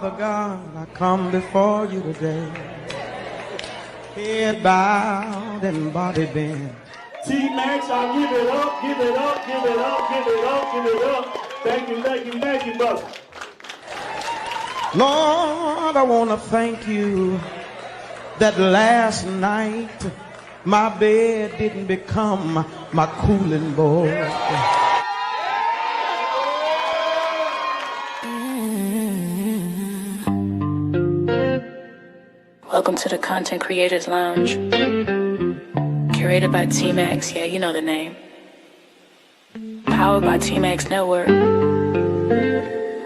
Father God, I come before you today, head bowed and body bent. T-Max, I'll give it up, give it up, give it up, give it up, give it up. Thank you, thank you, thank you, brother. Lord, I want to thank you that last night my bed didn't become my cooling board. Welcome to the Content Creators Lounge. Curated by T-Max, yeah, you know the name. Powered by T-Max Network,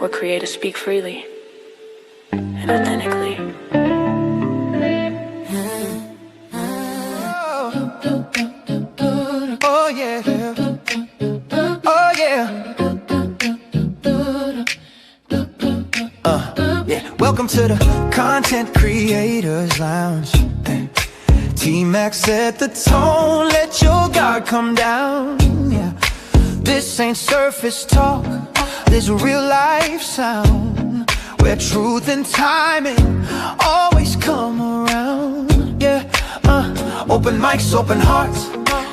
where creators speak freely and authentically. Oh yeah, oh yeah. Yeah. Welcome to the Content Creators Lounge. T-Max set the tone, let your guard come down. Yeah. This ain't surface talk, this real life sound, where truth and timing always come around. Yeah. Open mics, open hearts,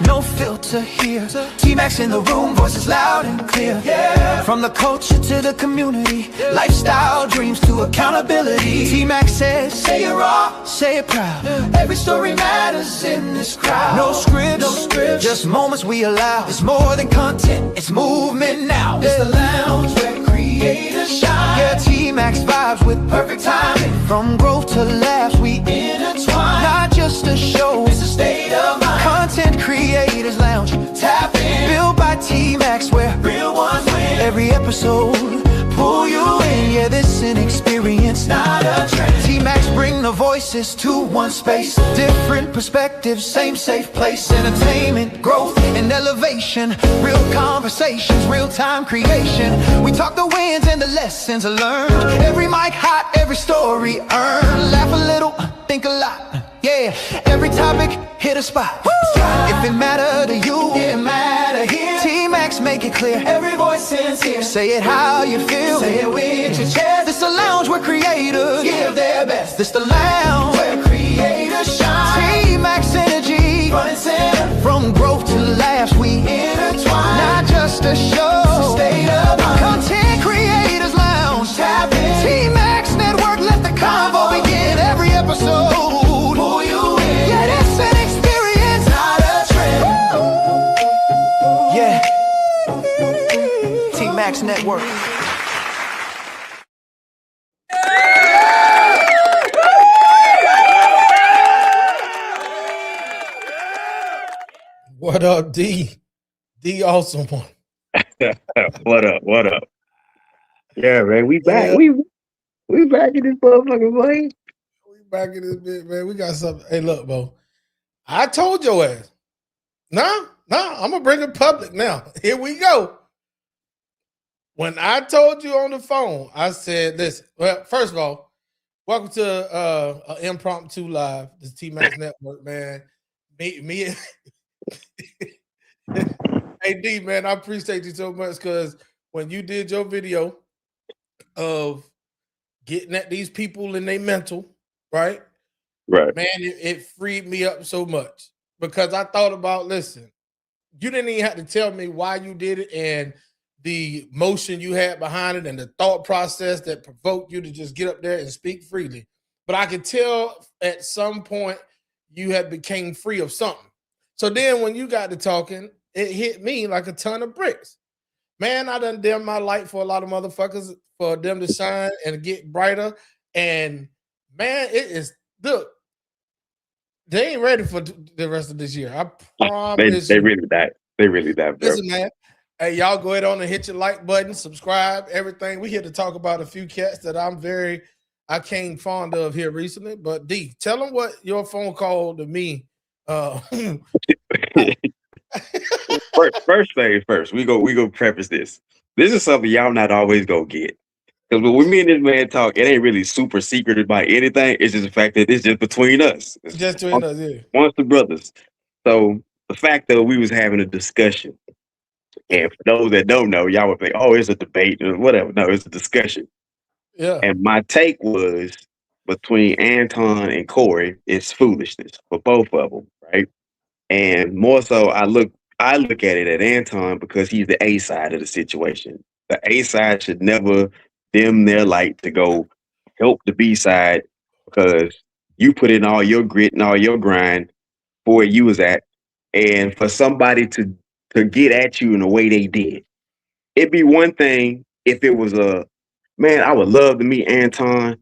no filter here. T-Max in the room, voices loud and clear. Yeah. From the culture to the community, lifestyle, dreams to accountability. T-Max says, say it raw, say it proud. Every story matters in this crowd. No scripts, no scripts, just moments we allow. It's more than content, it's movement now. It's the lounge where creators shine. Yeah, T-Max vibes with perfect timing. From growth to laughs, we intertwine. Not just a show, it's a state of mind. Content Creators Lounge, tap in. Built by T-Max, where real ones win. Every episode, pull you in. Yeah, this an experience, not a trend. T-Max bring the voices to one space. Different perspectives, same safe place. Entertainment, growth, and elevation. Real conversations, real-time creation. We talk the wins and the lessons learned. Every mic hot, every story earned. Laugh a little, think a lot. Yeah, every topic hit a spot. Woo! If it matter to you, it matter here. T-Max make it clear. Every voice is here. Say it how you feel. Say it with your chest. This the lounge where creators give their best. This the lounge where creators shine. T-Max energy, front and center. From growth to laughs, we intertwine. Not just a show, it's a state of mind. Content Creators Lounge, tap in. T-Max Network, let the convo begin. Every episode. T-Max Network. What up, D? D awesome one. What up? What up? Yeah, man, we back. Yeah. We back in this motherfucker, boy. We back in this bit, man. We got something. Hey, look, bro. I told your ass. Nah, I'm gonna bring it public now. Here we go. When I told you on the phone, I said, listen, well, first of all, welcome to an impromptu live, this T-Max Network, man. Me Hey, D, man, I appreciate you so much because when you did your video of getting at these people in their mental, right? Right. Man, it freed me up so much because I thought about, listen, you didn't even have to tell me why you did it and the motion you had behind it and the thought process that provoked you to just get up there and speak freely. But I could tell at some point you had became free of something. So then when you got to talking, it hit me like a ton of bricks. Man, I done dim my light for a lot of motherfuckers for them to shine and get brighter. And man, it is, look, they ain't ready for the rest of this year. I promise. They really died. They really died, bro. Listen, man. Hey, y'all go ahead on and hit your like button, subscribe, everything. We here to talk about a few cats that I came fond of here recently. But D, tell them what your phone call to me. First thing first, we go preface this. This is something y'all not always go get. Because when me and this man talk, it ain't really super secret about anything. It's just the fact that it's just between us. It's just between us, yeah. Once the brothers. So the fact that we was having a discussion. And for those that don't know, y'all would think, oh, it's a debate or whatever. No, it's a discussion. Yeah. And my take was between Anton and Corey, it's foolishness for both of them, right? And more so, I look at it at Anton because he's the A side of the situation. The A side should never dim their light to go help the B side because you put in all your grit and all your grind for where you was at, and for somebody to get at you in the way they did. It'd be one thing if it was a man. I would love to meet Anton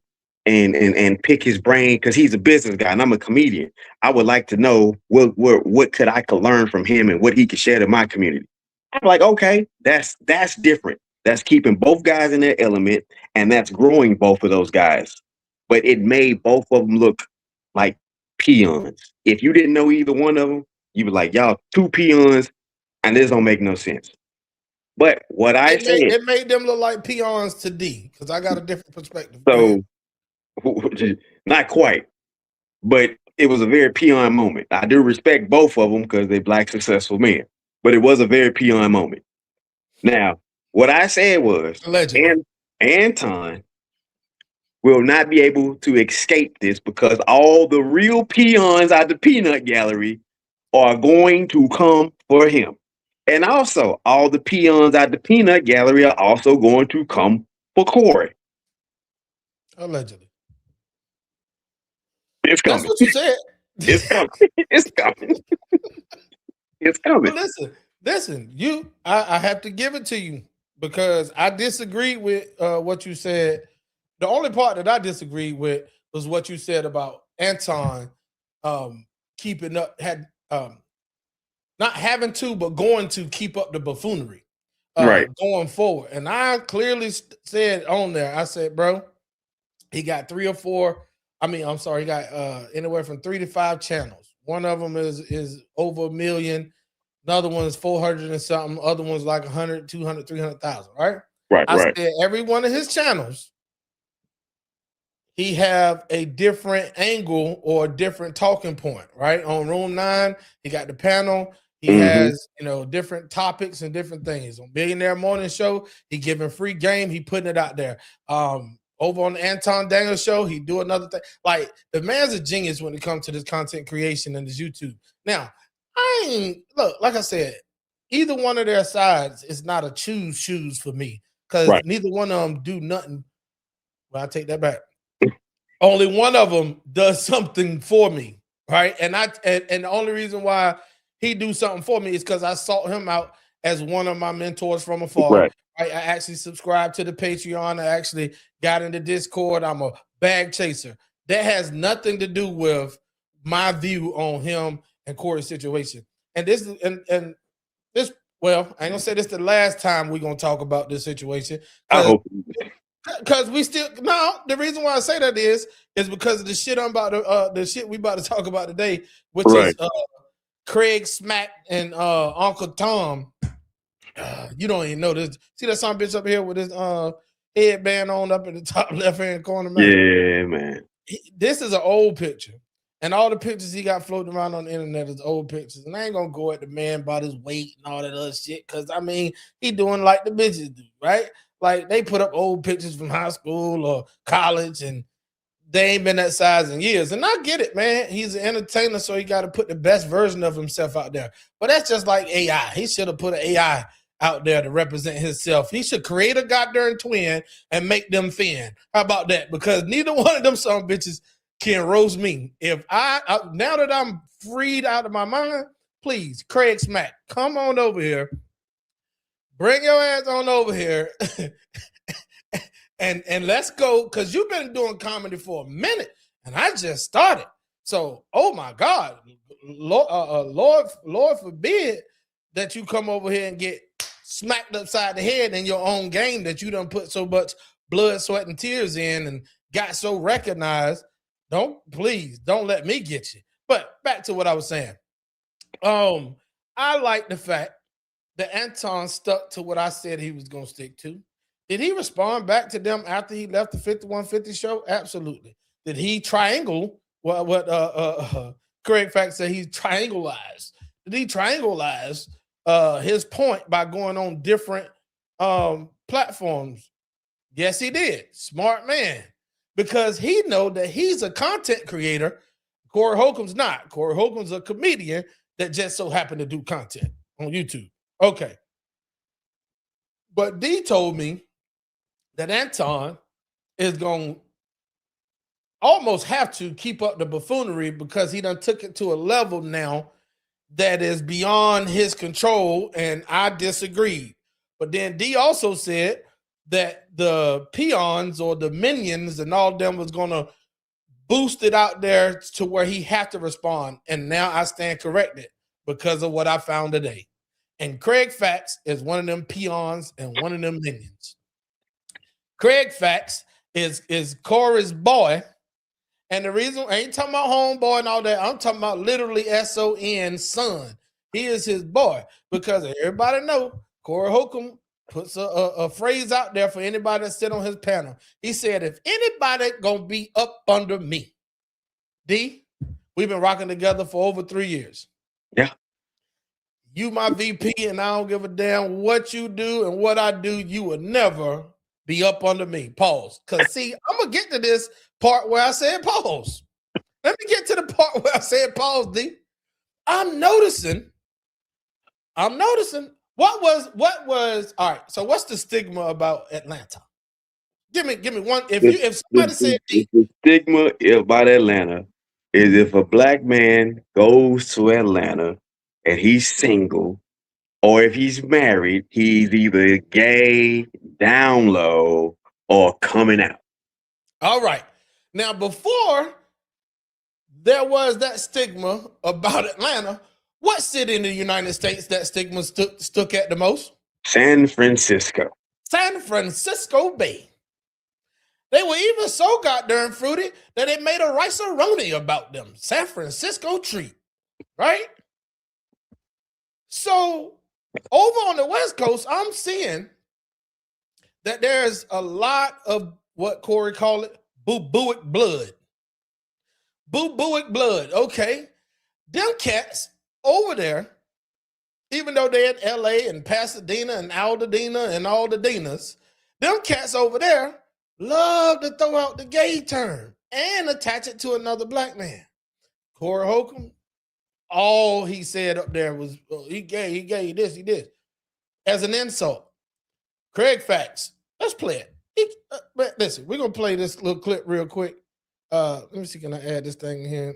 and pick his brain because he's a business guy and I'm a comedian. I would like to know what could I could learn from him and what he could share to my community. I'm like, okay, that's different. That's keeping both guys in their element and that's growing both of those guys. But it made both of them look like peons. If you didn't know either one of them, you were like, y'all two peons, and this don't make no sense. But what I said, It made them look like peons to D because I got a different perspective. Go ahead. so not quite, but it was a very peon moment. I do respect both of them because they're black successful men, but it was a very peon moment. Now, what I said was, Allegedly. Anton will not be able to escape this because all the real peons out the peanut gallery are going to come for him. And also, all the peons at the peanut gallery are also going to come for Corey. Allegedly. It's That's coming. what you said. It's coming. It's coming. It's coming. But listen, I have to give it to you because I disagree with what you said. The only part that I disagree with was what you said about Anton keeping up, not having to, but going to keep up the buffoonery Right. going forward. And I clearly said on there, I said, bro, he got 3 or 4. I'm sorry, he got anywhere from 3 to 5 channels. One of them is over 1 million. Another one is 400 and something. Other one's like 100, 200, 300,000, right? Right. I Right. said every one of his channels, he have a different angle or a different talking point, right? On Room 9, he got the panel. He has, different topics and different things. On Billionaire Morning Show, he giving free game. He putting it out there. Over on the Anton Daniel Show, he do another thing. Like, the man's a genius when it comes to this content creation and this YouTube. Now, like I said, either one of their sides is not a choose for me because neither one of them do nothing. Well, I take that back. Only one of them does something for me, right? And the only reason why he do something for me is because I sought him out as one of my mentors from afar. Right. I actually subscribed to the Patreon. I actually got into Discord. I'm a bag chaser. That has nothing to do with my view on him and Corey's situation. And this, well, I ain't gonna say this the last time we're gonna talk about this situation. I hope. Because the reason why I say that is because of the shit the shit we about to talk about today, which is Kraig Smack and Uncle Tom. You don't even know this. See that some bitch up here with his headband on up in the top left hand corner, man? Yeah, man. This is an old picture. And all the pictures he got floating around on the internet is old pictures. And I ain't gonna go at the man about his weight and all that other shit. Cause he doing like the bitches do, right? Like, they put up old pictures from high school or college and they ain't been that size in years. And I get it, man. He's an entertainer, so he got to put the best version of himself out there. But that's just like AI. He should have put an AI out there to represent himself. He should create a goddamn twin and make them thin. How about that? Because neither one of them some bitches can roast me. If now that I'm freed out of my mind, please, Kraig Smack, come on over here. Bring your ass on over here and let's go, because you've been doing comedy for a minute and I just started. So, oh my God, Lord forbid that you come over here and get smacked upside the head in your own game that you done put so much blood, sweat, and tears in and got so recognized. Please don't let me get you. But back to what I was saying. I like the fact that Anton stuck to what I said he was going to stick to. Did he respond back to them after he left the 5150 show? Absolutely. Did he triangle what Kraig Fact said he triangulized? Did he triangleize his point by going on different platforms? Yes, he did. Smart man. Because he know that he's a content creator. Corey Holcomb's not. Corey Holcomb's a comedian that just so happened to do content on YouTube. Okay. But D told me that Anton is going to almost have to keep up the buffoonery because he done took it to a level now that is beyond his control, and I disagreed. But then D also said that the peons or the minions and all them was going to boost it out there to where he had to respond. And now I stand corrected because of what I found today. And Kraig Facts is one of them peons and one of them minions. Kraig Facts is Corey's boy. And the reason, I ain't talking about homeboy and all that. I'm talking about literally S-O-N, son. He is his boy. Because everybody know Corey Holcomb puts a phrase out there for anybody that sit on his panel. He said, if anybody gonna be up under me, D, we've been rocking together for over 3 years. Yeah. You my VP, and I don't give a damn what you do and what I do. You will never be up under me. Pause. Because see, I'm gonna get to this part where I said pause. Let me get to the part where I said pause, D. I'm noticing. What was all right? So what's the stigma about Atlanta? Give me one. If somebody said D, the stigma about Atlanta is if a black man goes to Atlanta and he's single, or if he's married, he's either gay, down low, or coming out. all right. Now before there was that stigma about Atlanta, what city in the United States that stigma stuck at the most? San Francisco. San Francisco Bay. They were even so goddamn fruity that they made a rice-a-roni about them. San Francisco treat, right? So over on the West Coast, I'm seeing that there's a lot of what Corey called it, boo-booic blood. Boo-booic blood, okay. Them cats over there, even though they're in LA and Pasadena and Altadena and all the Dinas, them cats over there love to throw out the gay term and attach it to another black man. Corey Holcomb, all he said up there was, oh, he gay, he this, he this, as an insult. Kraig Facts, let's play it. But listen, we're going to play this little clip real quick. Let me see, can I add this thing here?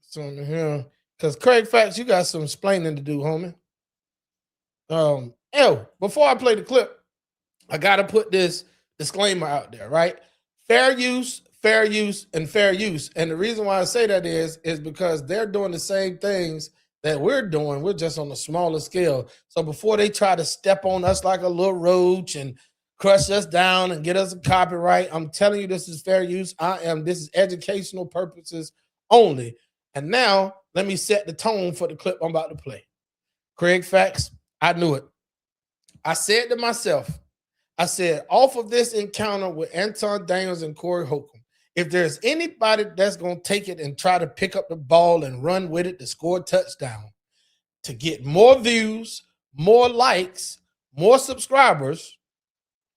Something here. Because Kraig Facts, you got some explaining to do, homie. Before I play the clip, I got to put this disclaimer out there, right? Fair use, and fair use. And the reason why I say that is because they're doing the same things that we're doing. We're just on a smaller scale. So before they try to step on us like a little roach and crush us down and get us a copyright, I'm telling you, this is fair use. This is educational purposes only. And now let me set the tone for the clip I'm about to play. Kraig Facts, I knew it. I said to myself, off of this encounter with Anton Daniels and Corey Holcomb, if there's anybody that's going to take it and try to pick up the ball and run with it to score a touchdown, to get more views, more likes, more subscribers,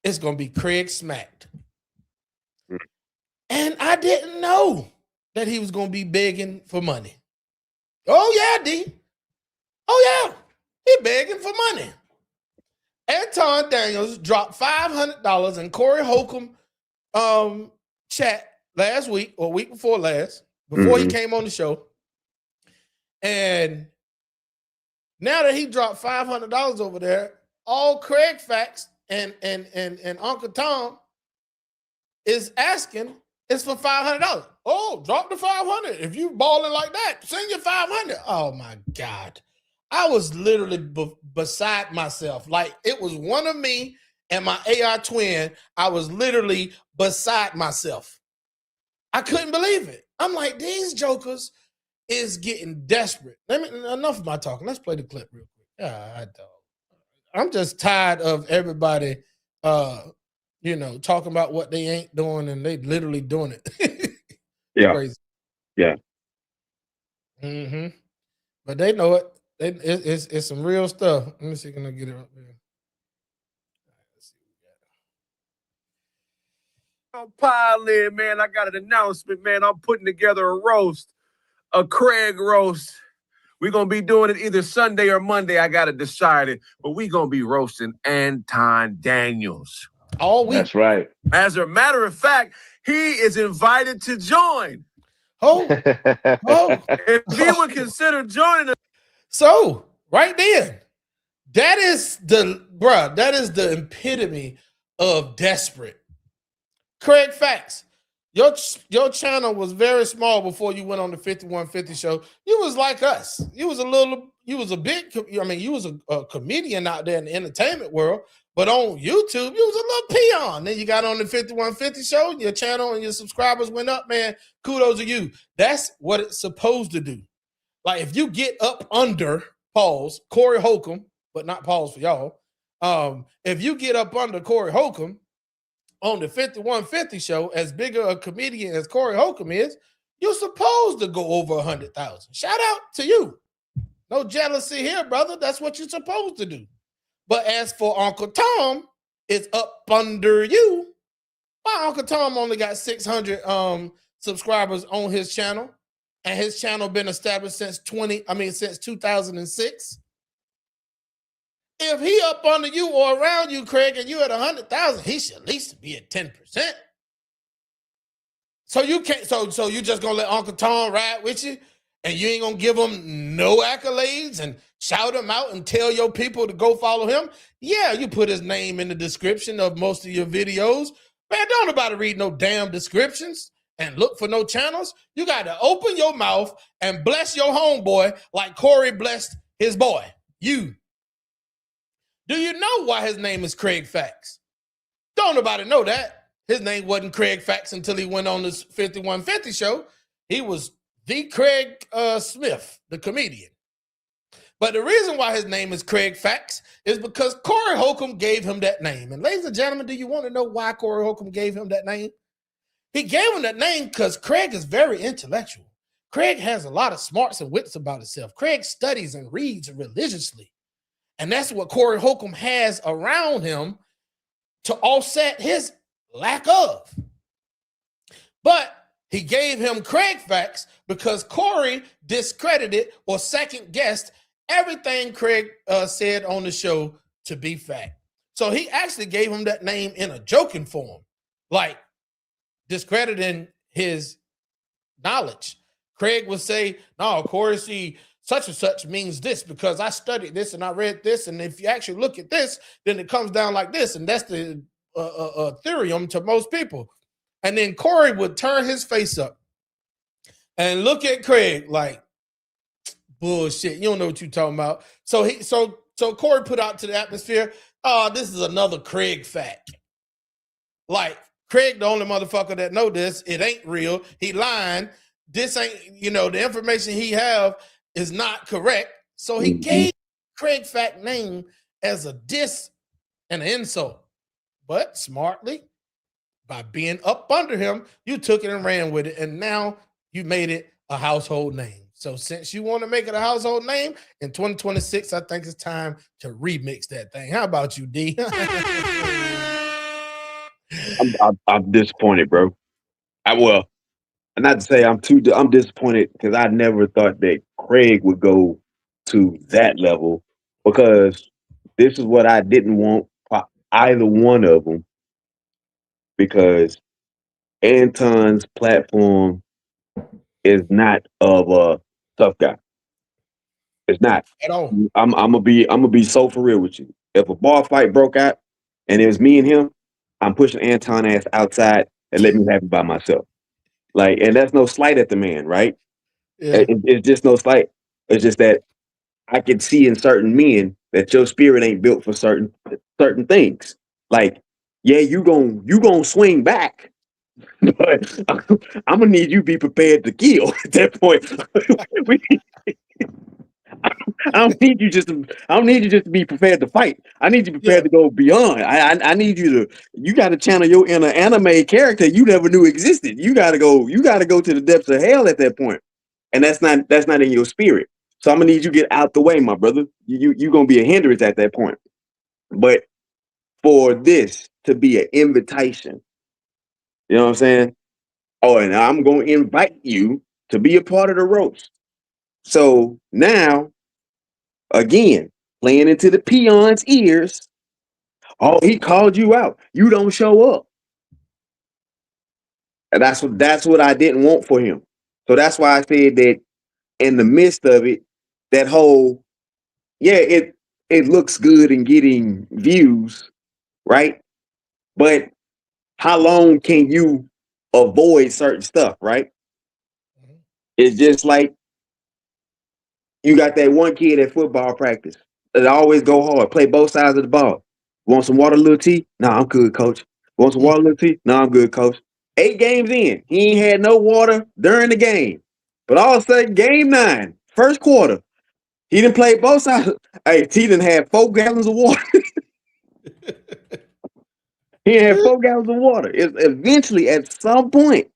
it's going to be Kraig Smacked. And I didn't know that he was going to be begging for money. Oh, yeah, D. Oh, yeah. He begging for money. Anton Daniels dropped $500 in Corey Holcomb chat last week or week before last, before he came on the show. And now that he dropped $500 over there, all Kraig Facts and Uncle Tom is asking is for $500. Oh, drop the 500. If you balling like that, send your 500. Oh my God. I was literally beside myself. Like it was one of me and my AI twin. I was literally beside myself. I couldn't believe it. I'm like, these jokers is getting desperate. Enough of my talking. Let's play the clip real quick. I'm just tired of everybody talking about what they ain't doing and they literally doing it. Yeah. Crazy. Yeah. Mm-hmm. But they know it. It's some real stuff. Let me see, can I get it up there? Pile in, man. I got an announcement, man. I'm putting together a roast, a Kraig roast. We're going to be doing it either Sunday or Monday. I got to decide it. But we're going to be roasting Anton Daniels. All week. That's right. As a matter of fact, he is invited to join. Oh. If he would consider joining us. So, right then, that is the epitome of desperate. Kraig Facts. Your channel was very small before you went on the 5150 show. You was like us. You was a comedian out there in the entertainment world, but on YouTube, you was a little peon. Then you got on the 5150 show, your channel and your subscribers went up, man. Kudos to you. That's what it's supposed to do. Like if you get up under, pause, Corey Holcomb, but not pause for y'all. If you get up under Corey Holcomb, on the 5150 show, as big a comedian as Corey Holcomb is, you're supposed to go over 100,000. Shout out to you. No jealousy here, brother. That's what you're supposed to do. But as for Uncle Tom, it's up under you. My Uncle Tom only got 600 subscribers on his channel, and his channel been established since 2006. If he up under you or around you, Kraig, and you at 100,000, he should at least be at 10%. So you can't. So you just gonna let Uncle Tom ride with you, and you ain't gonna give him no accolades and shout him out and tell your people to go follow him? Yeah, you put his name in the description of most of your videos. Man, don't nobody read no damn descriptions and look for no channels. You got to open your mouth and bless your homeboy like Corey blessed his boy. You. Do you know why his name is Kraig Facts? Don't nobody know that. His name wasn't Kraig Facts until he went on this 5150 show. He was the Kraig Smith, the comedian. But the reason why his name is Kraig Facts is because Corey Holcomb gave him that name. And ladies and gentlemen, do you want to know why Corey Holcomb gave him that name? He gave him that name because Kraig is very intellectual. Kraig has a lot of smarts and wits about himself. Kraig studies and reads religiously. And that's what Corey Holcomb has around him to offset his lack of. But he gave him Kraig Facts because Corey discredited or second-guessed everything Kraig said on the show to be fact. So he actually gave him that name in a joking form, like discrediting his knowledge. Kraig would say, no, Corey, see, such and such means this because I studied this and I read this. And if you actually look at this, then it comes down like this. And that's the theorem to most people. And then Corey would turn his face up and look at Kraig like, bullshit, you don't know what you're talking about. So Corey put out to the atmosphere, oh, this is another Kraig fact. Like, Kraig, the only motherfucker that know this, it ain't real. He lying. This ain't, the information he have is not correct. So he gave Kraig Fact name as a diss and an insult. But smartly, by being up under him, you took it and ran with it. And now you made it a household name. So since you want to make it a household name, in 2026, I think it's time to remix that thing. How about you, D? I'm disappointed, bro. Not to say I'm disappointed because I never thought that Kraig would go to that level because this is what I didn't want for either one of them because Anton's platform is not of a tough guy. It's not at all. I'm gonna be so for real with you. If a bar fight broke out and it was me and him, I'm pushing Anton ass outside and let me have it by myself. Like, and that's no slight at the man, right? Yeah. It's just no slight. It's just that I can see in certain men that your spirit ain't built for certain things. Like, yeah, you gonna swing back, but I'm gonna need you to be prepared to kill at that point. I don't need you just to be prepared to fight. I need you prepared to go beyond. I need you to channel your inner anime character you never knew existed. You gotta go to the depths of hell at that point. And that's not in your spirit. So I'm gonna need you to get out the way, my brother. You're gonna be a hindrance at that point. But for this to be an invitation You know what I'm saying? Oh, and I'm going to invite you to be a part of the roast. So now, again, playing into the peon's ears. Oh, he called you out. You don't show up. And that's what I didn't want for him. So that's why I said that in the midst of it, that whole, yeah, it looks good in getting views, right? But how long can you avoid certain stuff, right? It's just like you got that one kid at football practice that always go hard, play both sides of the ball. Want some water, little tea? Nah, I'm good, coach. Want some water, little tea? Nah, I'm good, coach. 8 games in, he ain't had no water during the game. But all of a sudden, game 9, first quarter, he didn't play both sides. Hey, T done had 4 gallons of water. He had 4 gallons of water. It's eventually, at some point,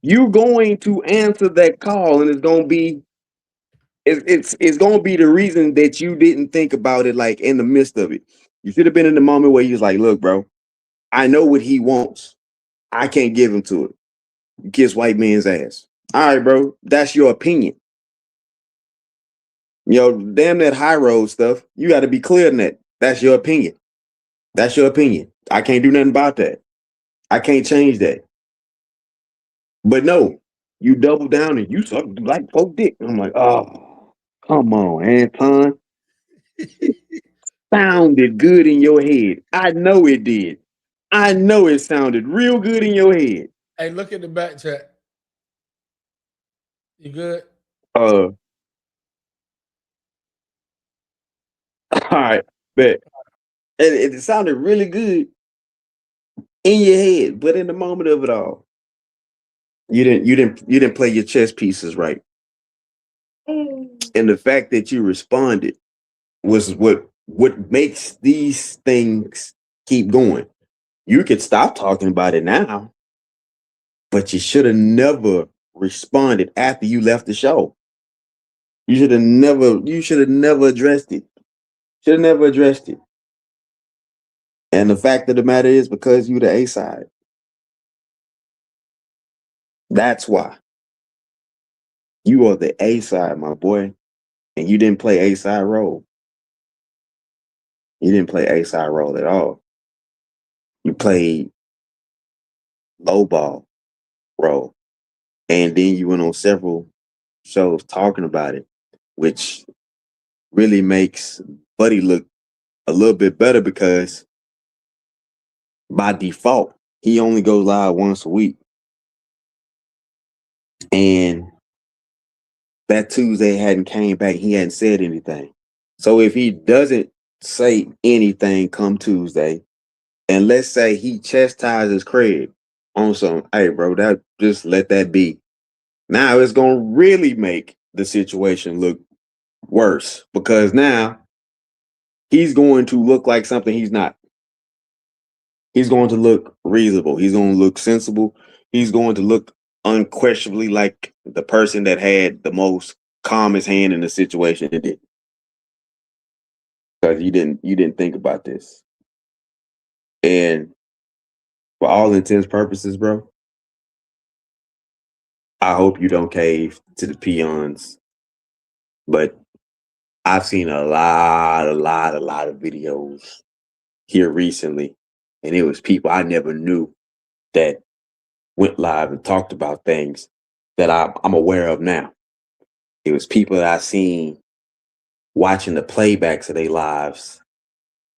you're going to answer that call, and it's going to be it's going to be the reason that you didn't think about it, like in the midst of it. You should have been in the moment where you was like, look, bro, I know what he wants. I can't give him to it. You kiss white man's ass. All right, bro, that's your opinion. You know, damn that high road stuff. You got to be clear in that. That's your opinion. That's your opinion. I can't do nothing about that. I can't change that. But no, you double down and you suck like folk dick. I'm like, oh, come on, Anton. Sounded good in your head. I know it did. I know it sounded real good in your head. Hey, look at the back chat. You good? All right, bet. And it sounded really good in your head, but in the moment of it all, you didn't play your chess pieces right. And the fact that you responded was what makes these things keep going. You could stop talking about it now, but you should have never responded after you left the show. You should have never addressed it. Should have never addressed it. And the fact of the matter is, because you the A side. That's why. You are the A side, my boy. And you didn't play A side role. You didn't play A side role at all. You played low ball role. And then you went on several shows talking about it, which really makes Buddy look a little bit better because by default, he only goes live once a week. And that Tuesday hadn't came back. He hadn't said anything. So if he doesn't say anything come Tuesday, and let's say he chastises Kraig on some, hey, bro, that just let that be. Now it's going to really make the situation look worse because now he's going to look like something he's not. He's going to look reasonable. He's going to look sensible. He's going to look unquestionably like the person that had the most calmest hand in the situation and did. Because you didn't think about this. And for all intents purposes, bro, I hope you don't cave to the peons. But I've seen a lot of videos here recently. And it was people I never knew that went live and talked about things that I'm aware of now. It was people that I seen watching the playbacks of their lives.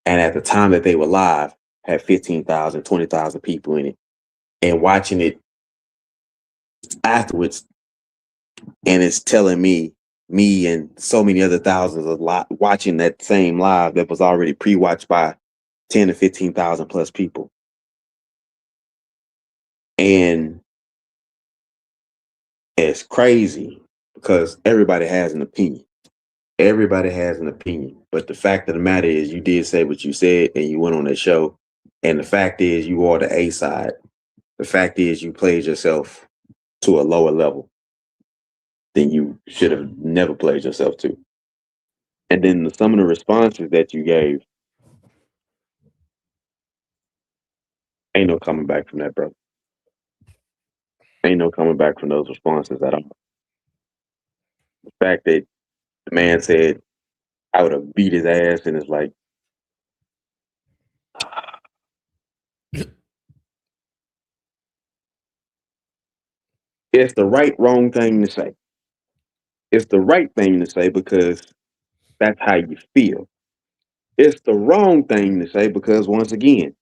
And at the time that they were live, had 15,000, 20,000 people in it. And watching it afterwards, and it's telling me and so many other thousands of watching that same live that was already pre-watched by 10 to 15,000 plus people. And it's crazy because everybody has an opinion. Everybody has an opinion. But the fact of the matter is you did say what you said and you went on that show. And the fact is you are the A side. The fact is you played yourself to a lower level than you should have never played yourself to. And then some of the responses that you gave, Ain't no coming back from that, bro. Ain't no coming back from those responses at all. The fact that the man said I would have beat his ass, and it's like, it's the wrong thing to say. It's the right thing to say because that's how you feel. It's the wrong thing to say because once again,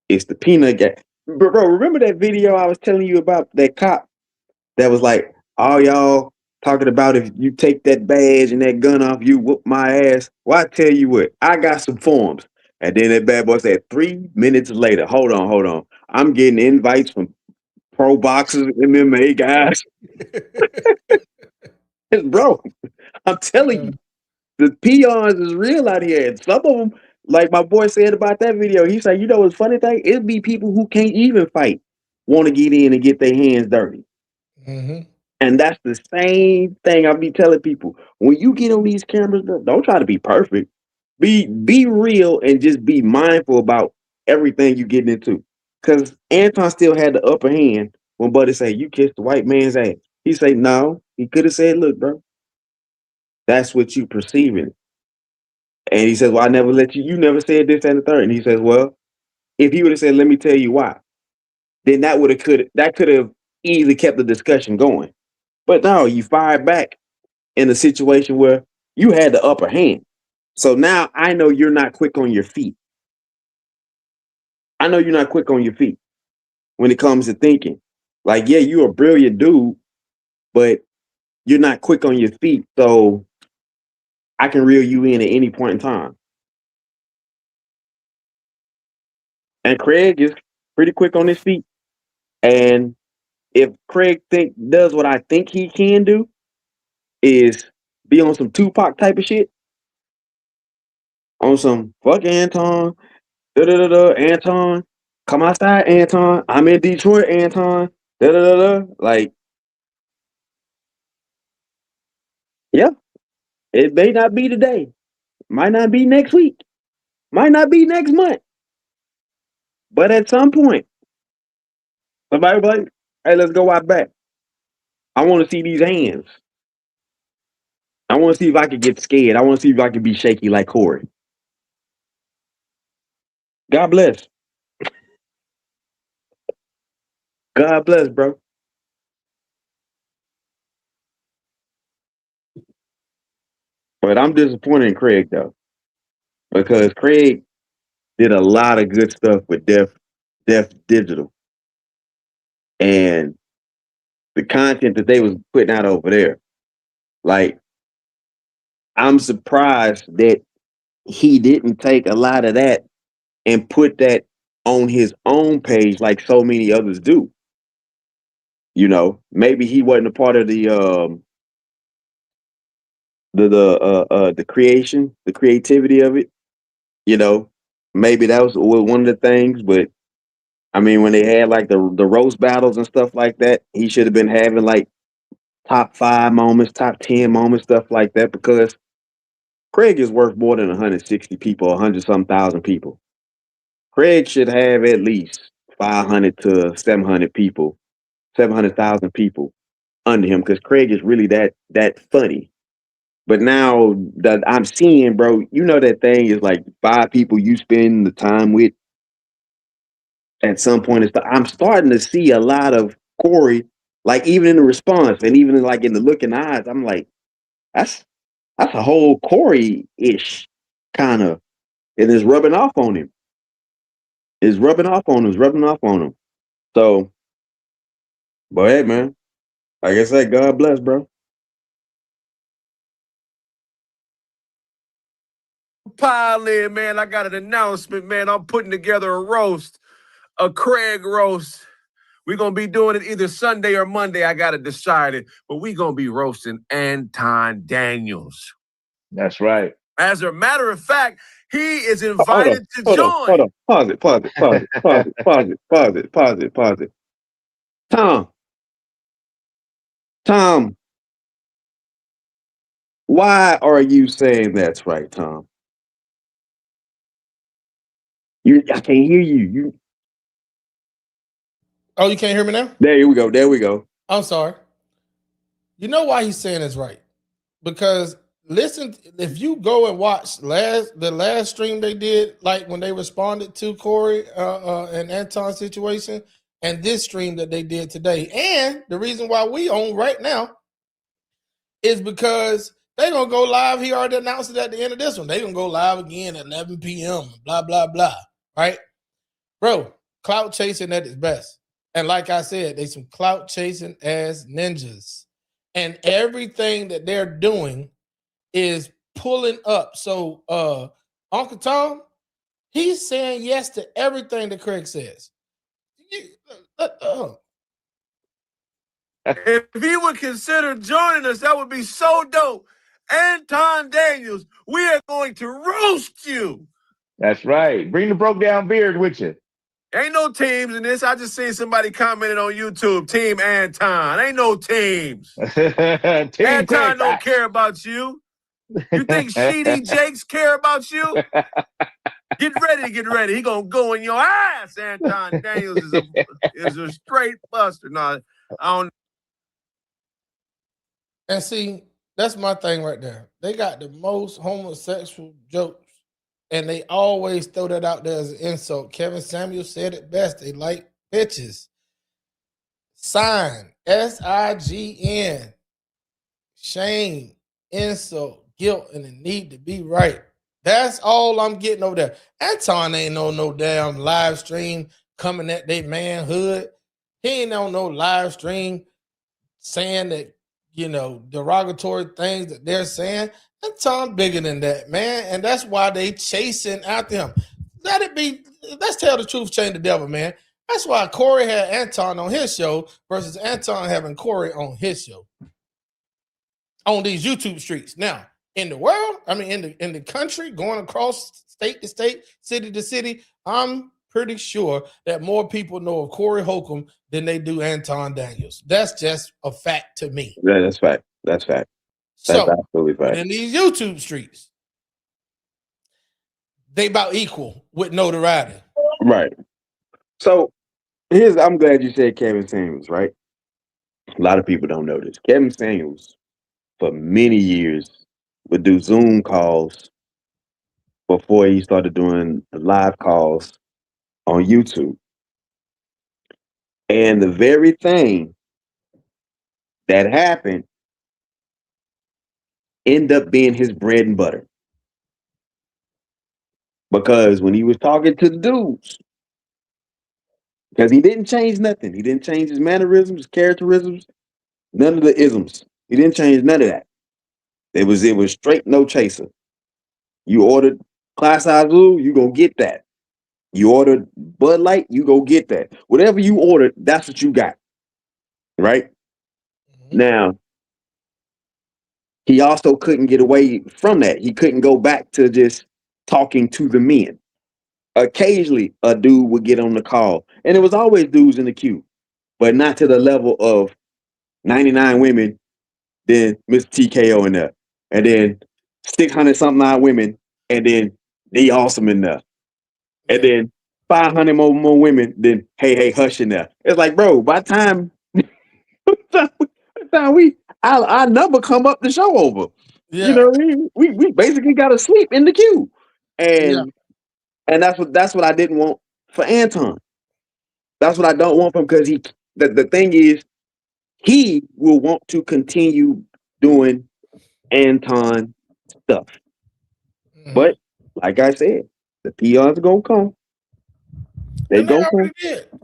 it's the peanut gas. Bro, remember that video I was telling you about that cop that was like, all y'all talking about if you take that badge and that gun off, you whoop my ass. Well, I tell you what, I got some forms. And then that bad boy said 3 minutes later, hold on. I'm getting invites from pro boxers, MMA guys. Bro, I'm telling you, the peons is real out here. And some of them, like my boy said about that video, he said, you know what's funny thing? It'd be people who can't even fight, want to get in and get their hands dirty. Mm-hmm. And that's the same thing I be telling people. When you get on these cameras, bro, don't try to be perfect. Be real and just be mindful about everything you getting into. Because Anton still had the upper hand when Buddy say, you kissed the white man's ass. He say, no. He could have said, look, bro, that's what you perceiving. And he says, well, I never let you never said this and the third. And he says, well, if he would have said, let me tell you why, then that could have easily kept the discussion going. But no, you fired back in a situation where you had the upper hand. So now I know you're not quick on your feet. I know you're not quick on your feet when it comes to thinking. Like, yeah, you're a brilliant dude, but you're not quick on your feet. So I can reel you in at any point in time. And Kraig is pretty quick on his feet. And if Kraig does what I think he can do, is be on some Tupac type of shit, on some fuck Anton, Anton, come outside, Anton. I'm in Detroit, Anton. Like, yeah, it may not be today, might not be next week, might not be next month, but at some point, somebody be like, hey, let's go out back. I want to see these hands. I want to see if I could get scared. I want to see if I could be shaky like Corey. God bless. God bless, bro. But I'm disappointed in Kraig though, because Kraig did a lot of good stuff with Deaf Digital, and the content that they was putting out over there. Like, I'm surprised that he didn't take a lot of that and put that on his own page like so many others do. You know, maybe he wasn't a part of the creation, the creativity of it. You know, maybe that was one of the things. But I mean, when they had like the roast battles and stuff like that, he should have been having like top 5 moments, top 10 moments, stuff like that, because Kraig is worth more than 160 people, 100 some thousand people. Kraig should have at least 500 to 700 people, 700,000 people under him, because Kraig is really that funny. But now that I'm seeing, bro, you know that thing is like 5 people you spend the time with. At some point, I'm starting to see a lot of Corey, like even in the response and even like in the look in the eyes. I'm like, that's a whole Corey-ish kind of, and it's rubbing off on him. It's rubbing off on him. It's rubbing off on him. So, but hey, man, like I said, God bless, bro. Pile in, man. I got an announcement, man. I'm putting together a roast, a Kraig roast. We're going to be doing it either Sunday or Monday. I got to decide it. But we're going to be roasting Anton Daniels. That's right. As a matter of fact, he is Hold invited to join. hold on. Pause it. Tom, why are you saying that's right, Tom? I can't hear you. Oh, you can't hear me now? There we go. There we go. I'm sorry. You know why he's saying it's right? Because listen, if you go and watch the last stream they did, like when they responded to Corey and Anton's situation, and this stream that they did today, and the reason why we on right now is because they're gonna go live. He already announced it at the end of this one. They're gonna go live again at 11 p.m. Blah blah blah. Right, bro? Clout chasing at its best, and like I said, they some clout chasing as ninjas. And everything that they're doing is pulling up. So Uncle Tom, he's saying yes to everything that Kraig says. If he would consider joining us, that would be so dope. Anton Daniels, we are going to roast you. That's right. Bring the broke down beard with you. Ain't no teams in this. I just seen somebody commented on YouTube, Team Anton. Ain't no teams. Anton don't care about you. You think Sheedy Jakes care about you? Get ready. He gonna go in your ass. Anton Daniels is a straight buster. No, I don't. And see, that's my thing right there. They got the most homosexual jokes, and they always throw that out there as an insult. Kevin Samuel said it best. They like bitches. Sign, SIGN. Shame, insult, guilt, and the need to be right. That's all I'm getting over there. Anton ain't on no damn live stream coming at their manhood. He ain't on no live stream saying that, derogatory things that they're saying. Anton bigger than that, man. And that's why they chasing after him. Let it be. Let's tell the truth, change the devil, man. That's why Corey had Anton on his show versus Anton having Corey on his show. On these YouTube streets. Now, in the world, in the country, going across state to state, city to city, I'm pretty sure that more people know of Corey Holcomb than they do Anton Daniels. That's just a fact to me. Yeah, that's fact. That's fact. That's absolutely fact. In these YouTube streets, they about equal with notoriety. Right. So I'm glad you said Kevin Samuels, right? A lot of people don't know this. Kevin Samuels, for many years, would do Zoom calls before he started doing live calls on YouTube. And the very thing that happened ended up being his bread and butter. Because when he was talking to the dudes, because he didn't change nothing. He didn't change his mannerisms, his characterisms, none of the isms. He didn't change none of that. It was straight no chaser. You ordered Class Azul, you go get that. You ordered Bud Light, you go get that. Whatever you ordered, that's what you got. Right? Mm-hmm. Now, he also couldn't get away from that. He couldn't go back to just talking to the men. Occasionally, a dude would get on the call, and it was always dudes in the queue, but not to the level of 99 women, then Mr. TKO in there, and then 600-something women, and then the awesome in there, and then 500 more women, then hey, hush in there. It's like, bro, by the time our number come up, the show over. Yeah. We basically got to sleep in the queue, and that's what I didn't want for Anton. That's what I don't want from him, because the thing is, he will want to continue doing Anton stuff. Mm-hmm. But like I said, the peons are gonna come. They gonna come.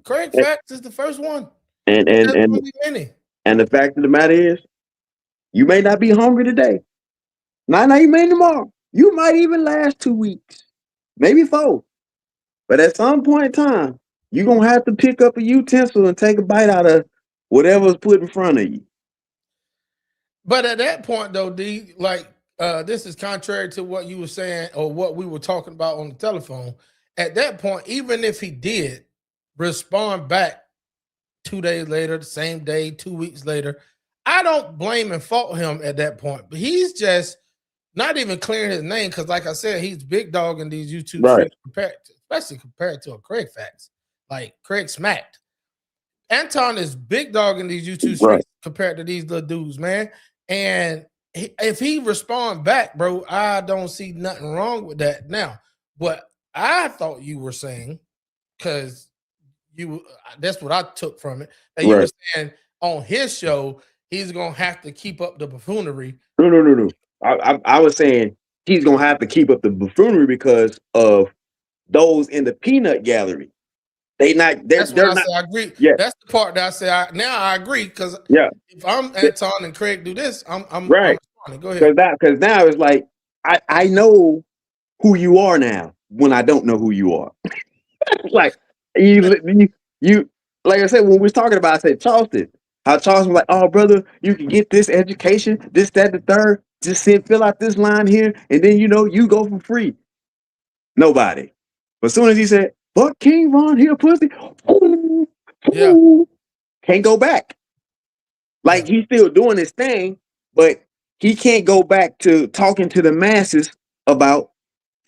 Kraig Facts is the first one. And the fact of the matter is, you may not be hungry today. Not you may tomorrow. You might even last 2 weeks, maybe 4. But at some point in time, you're gonna have to pick up a utensil and take a bite out of whatever's put in front of you. But at that point, though, D, this is contrary to what you were saying or what we were talking about on the telephone. At that point, even if he did respond back 2 days later, the same day, 2 weeks later, I don't blame and fault him at that point. But he's just not even clearing his name, because, like I said, he's big dog in these YouTube streams, especially compared to a Kraig Facts. Like, Kraig smacked. Anton is big dog in these YouTube streets Right. compared to these little dudes, man. And if he respond back, bro, I don't see nothing wrong with that. Now, what I thought you were saying, because that's what I took from it, that you were Right. saying on his show, he's gonna have to keep up the buffoonery. No. I was saying he's gonna have to keep up the buffoonery because of those in the peanut gallery. They're not. That's what I not. say. I agree. Yeah. That's the part that I say. Now I agree because Yeah. if I'm Anton and Kraig do this, I'm Right. Go ahead. Because now it's like I know who you are now when I don't know who you are. Like you like I said when we was talking about, I said Charleston. How Charleston was like, oh brother, you can get this education, this, that, the third. Just fill out this line here, and then you go for free. Nobody. But as soon as he said, "But King Von, he a pussy," Yeah. can't go back. Like he's still doing his thing, but he can't go back to talking to the masses about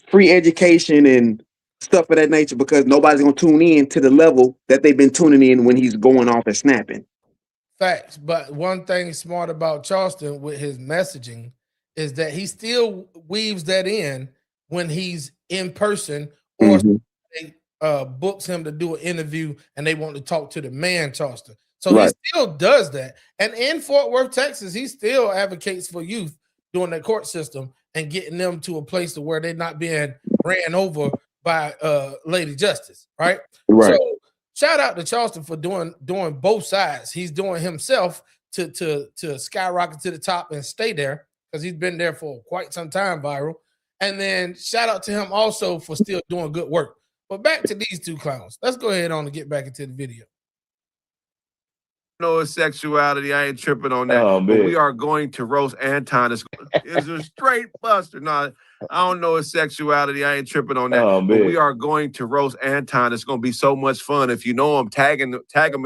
free education and stuff of that nature because nobody's gonna tune in to the level that they've been tuning in when he's going off and snapping. Facts. But one thing smart about Charleston with his messaging is that he still weaves that in when he's in person or they books him to do an interview and they want to talk to the man Charleston. So he still does that. And in Fort Worth, Texas, he still advocates for youth doing the court system and getting them to a place to where they're not being ran over by Lady Justice, right? So shout out to Charleston for doing both sides. He's doing himself to skyrocket to the top and stay there because he's been there for quite some time, viral. And then shout out to him also for still doing good work. But back to these two clowns. Let's go ahead on and get back into the video. No sexuality. I ain't tripping on that. But we are going to roast Anton. It's a straight buster. No, I don't know his sexuality. I ain't tripping on that. But we are going to roast Anton. It's going to be so much fun. If you know him, tag him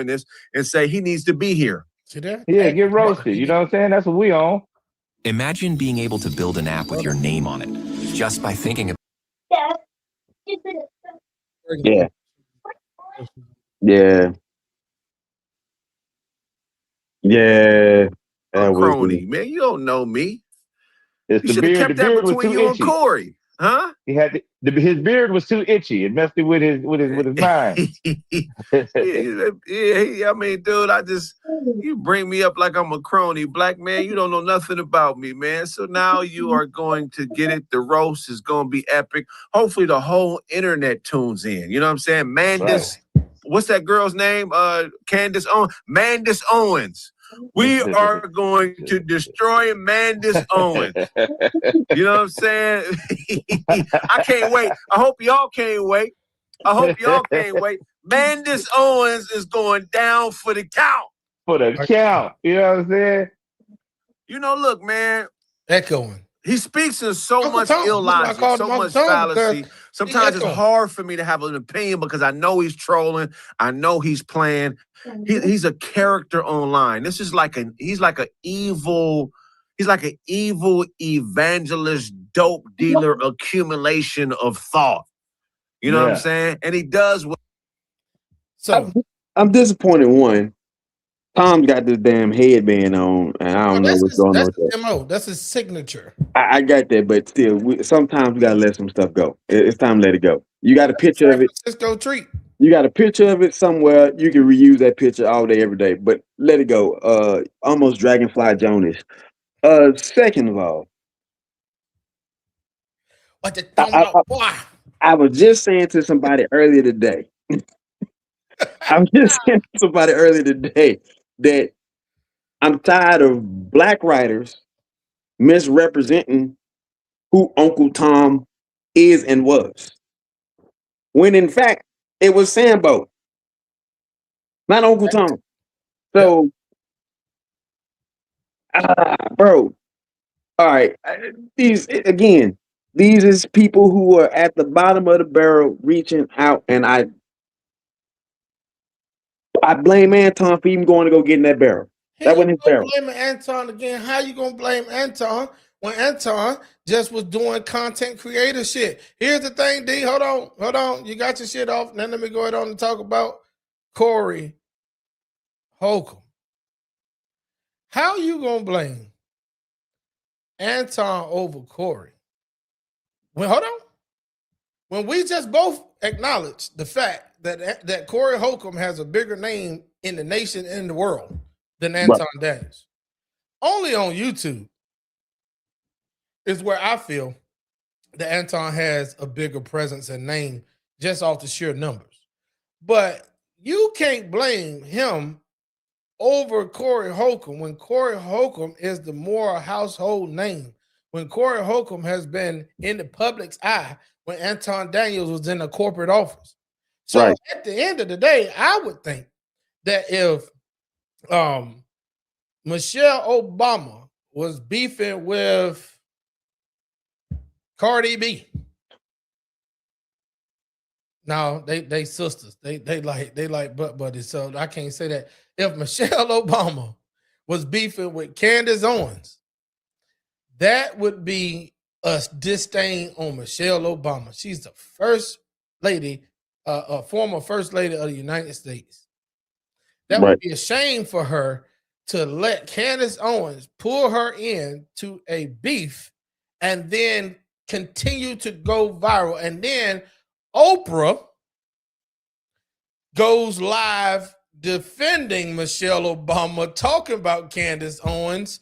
in this and say he needs to be here. See that? Yeah, get roasted. You know what I'm saying? That's what we on. Imagine being able to build an app with your name on it just by thinking of. Yeah. Yeah. Yeah. Crony, man, you don't know me. It's you should have kept that between you and Corey, huh? He had his beard was too itchy. It messed with his mind. I mean, dude, you bring me up like I'm a crony. Black man, you don't know nothing about me, man. So now you are going to get it. The roast is going to be epic. Hopefully the whole internet tunes in. You know what I'm saying? What's that girl's name? Candace Owens. Mandis Owens. We are going to destroy Mandis Owens. You know what I'm saying? I can't wait. I hope y'all can't wait. Mandis Owens is going down for the count. For the count. You know what I'm saying? You know, look, man. Echoing. He speaks in so much illogic, so much fallacy. Sometimes it's hard for me to have an opinion because I know he's trolling. I know he's playing. He's a character online. This is he's like an evil evangelist, dope dealer accumulation of thought. You know what I'm saying? And he does what. So I'm disappointed. One, Tom's got this damn headband on, and I don't know what's going on with that. That's his MO. That's his signature. I got that, but still, sometimes we gotta let some stuff go. It's time to let it go. You got a picture of it. Francisco treat. You got a picture of it somewhere. You can reuse that picture all day, every day. But let it go. Almost Dragonfly Jonas. Second of all, I was just saying to somebody earlier today. That I'm tired of black writers misrepresenting who Uncle Tom is and was. When in fact, it was Sambo, not Uncle Tom. So, bro, all right. These is people who are at the bottom of the barrel reaching out, and I blame Anton for even going to go get in that barrel. That wasn't his barrel. Blaming Anton again. How you gonna blame Anton when Anton just was doing content creator shit? Here's the thing, D. Hold on. You got your shit off. Now let me go ahead on and talk about Corey Holcomb. How you gonna blame Anton over Corey? Well, hold on. When we just both acknowledge the fact that Corey Holcomb has a bigger name in the nation and in the world than Anton Daniels. Only on YouTube is where I feel that Anton has a bigger presence and name just off the sheer numbers. But you can't blame him over Corey Holcomb when Corey Holcomb is the more household name, when Corey Holcomb has been in the public's eye when Anton Daniels was in the corporate office. So at the end of the day, I would think that if Michelle Obama was beefing with Cardi B, no, they sisters. They like butt buddies. So I can't say that. If Michelle Obama was beefing with Candace Owens, that would be a disdain on Michelle Obama. She's the first lady, a former first lady of the United States. That would be a shame for her to let Candace Owens pull her into a beef and then continue to go viral. And then Oprah goes live defending Michelle Obama, talking about Candace Owens.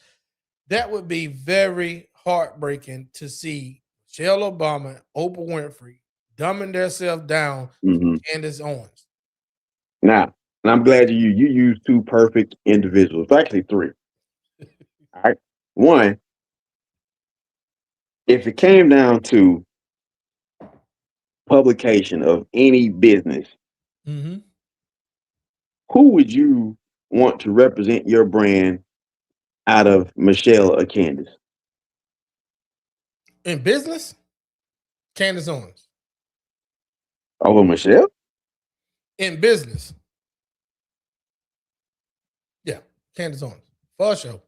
That would be very heartbreaking to see Michelle Obama and Oprah Winfrey dumbing themselves down for Candace Owens. Now, and I'm glad you used two perfect individuals, actually three. All right. One, if it came down to publication of any business, who would you want to represent your brand out of Michelle or Candace? In business, Candace Owens. Over Michelle? In business, yeah, Candace Owens for sure.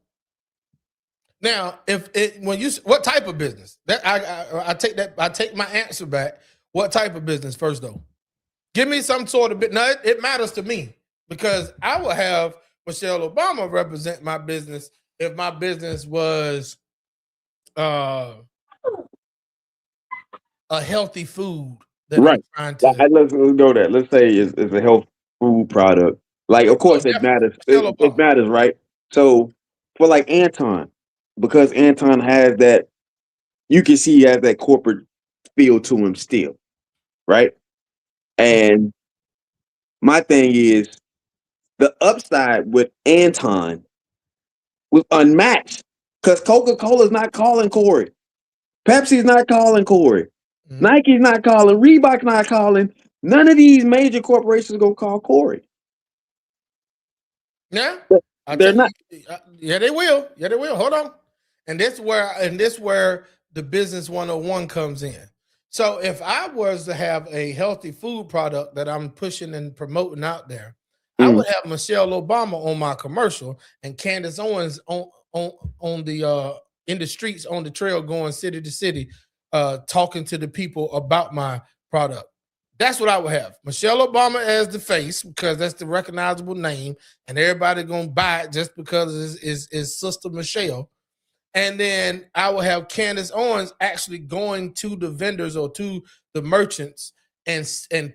Now, what type of business? That I take my answer back. What type of business first, though? Give me some sort of bit. Now, it matters to me because I will have Michelle Obama represent my business if my business was a healthy food that I'm trying to. Let's go there. Let's say it's a health food product. Like, of course, it matters. It matters, right? So for like Anton, because Anton has that, you can see he has that corporate feel to him still, right? And my thing is the upside with Anton was unmatched because Coca-Cola's not calling Corey. Pepsi's not calling Corey. Nike's not calling. Reebok's not calling. None of these major corporations are going to call Corey. Yeah. They're not. Yeah, they will. Yeah, they will. Hold on. And this where the business 101 comes in. So if I was to have a healthy food product that I'm pushing and promoting out there, I would have Michelle Obama on my commercial and Candace Owens on the in the streets on the trail going city to city, talking to the people about my product. That's what I would have. Michelle Obama as the face because that's the recognizable name, and everybody gonna buy it just because it's Sister Michelle. And then I will have Candace Owens actually going to the vendors or to the merchants and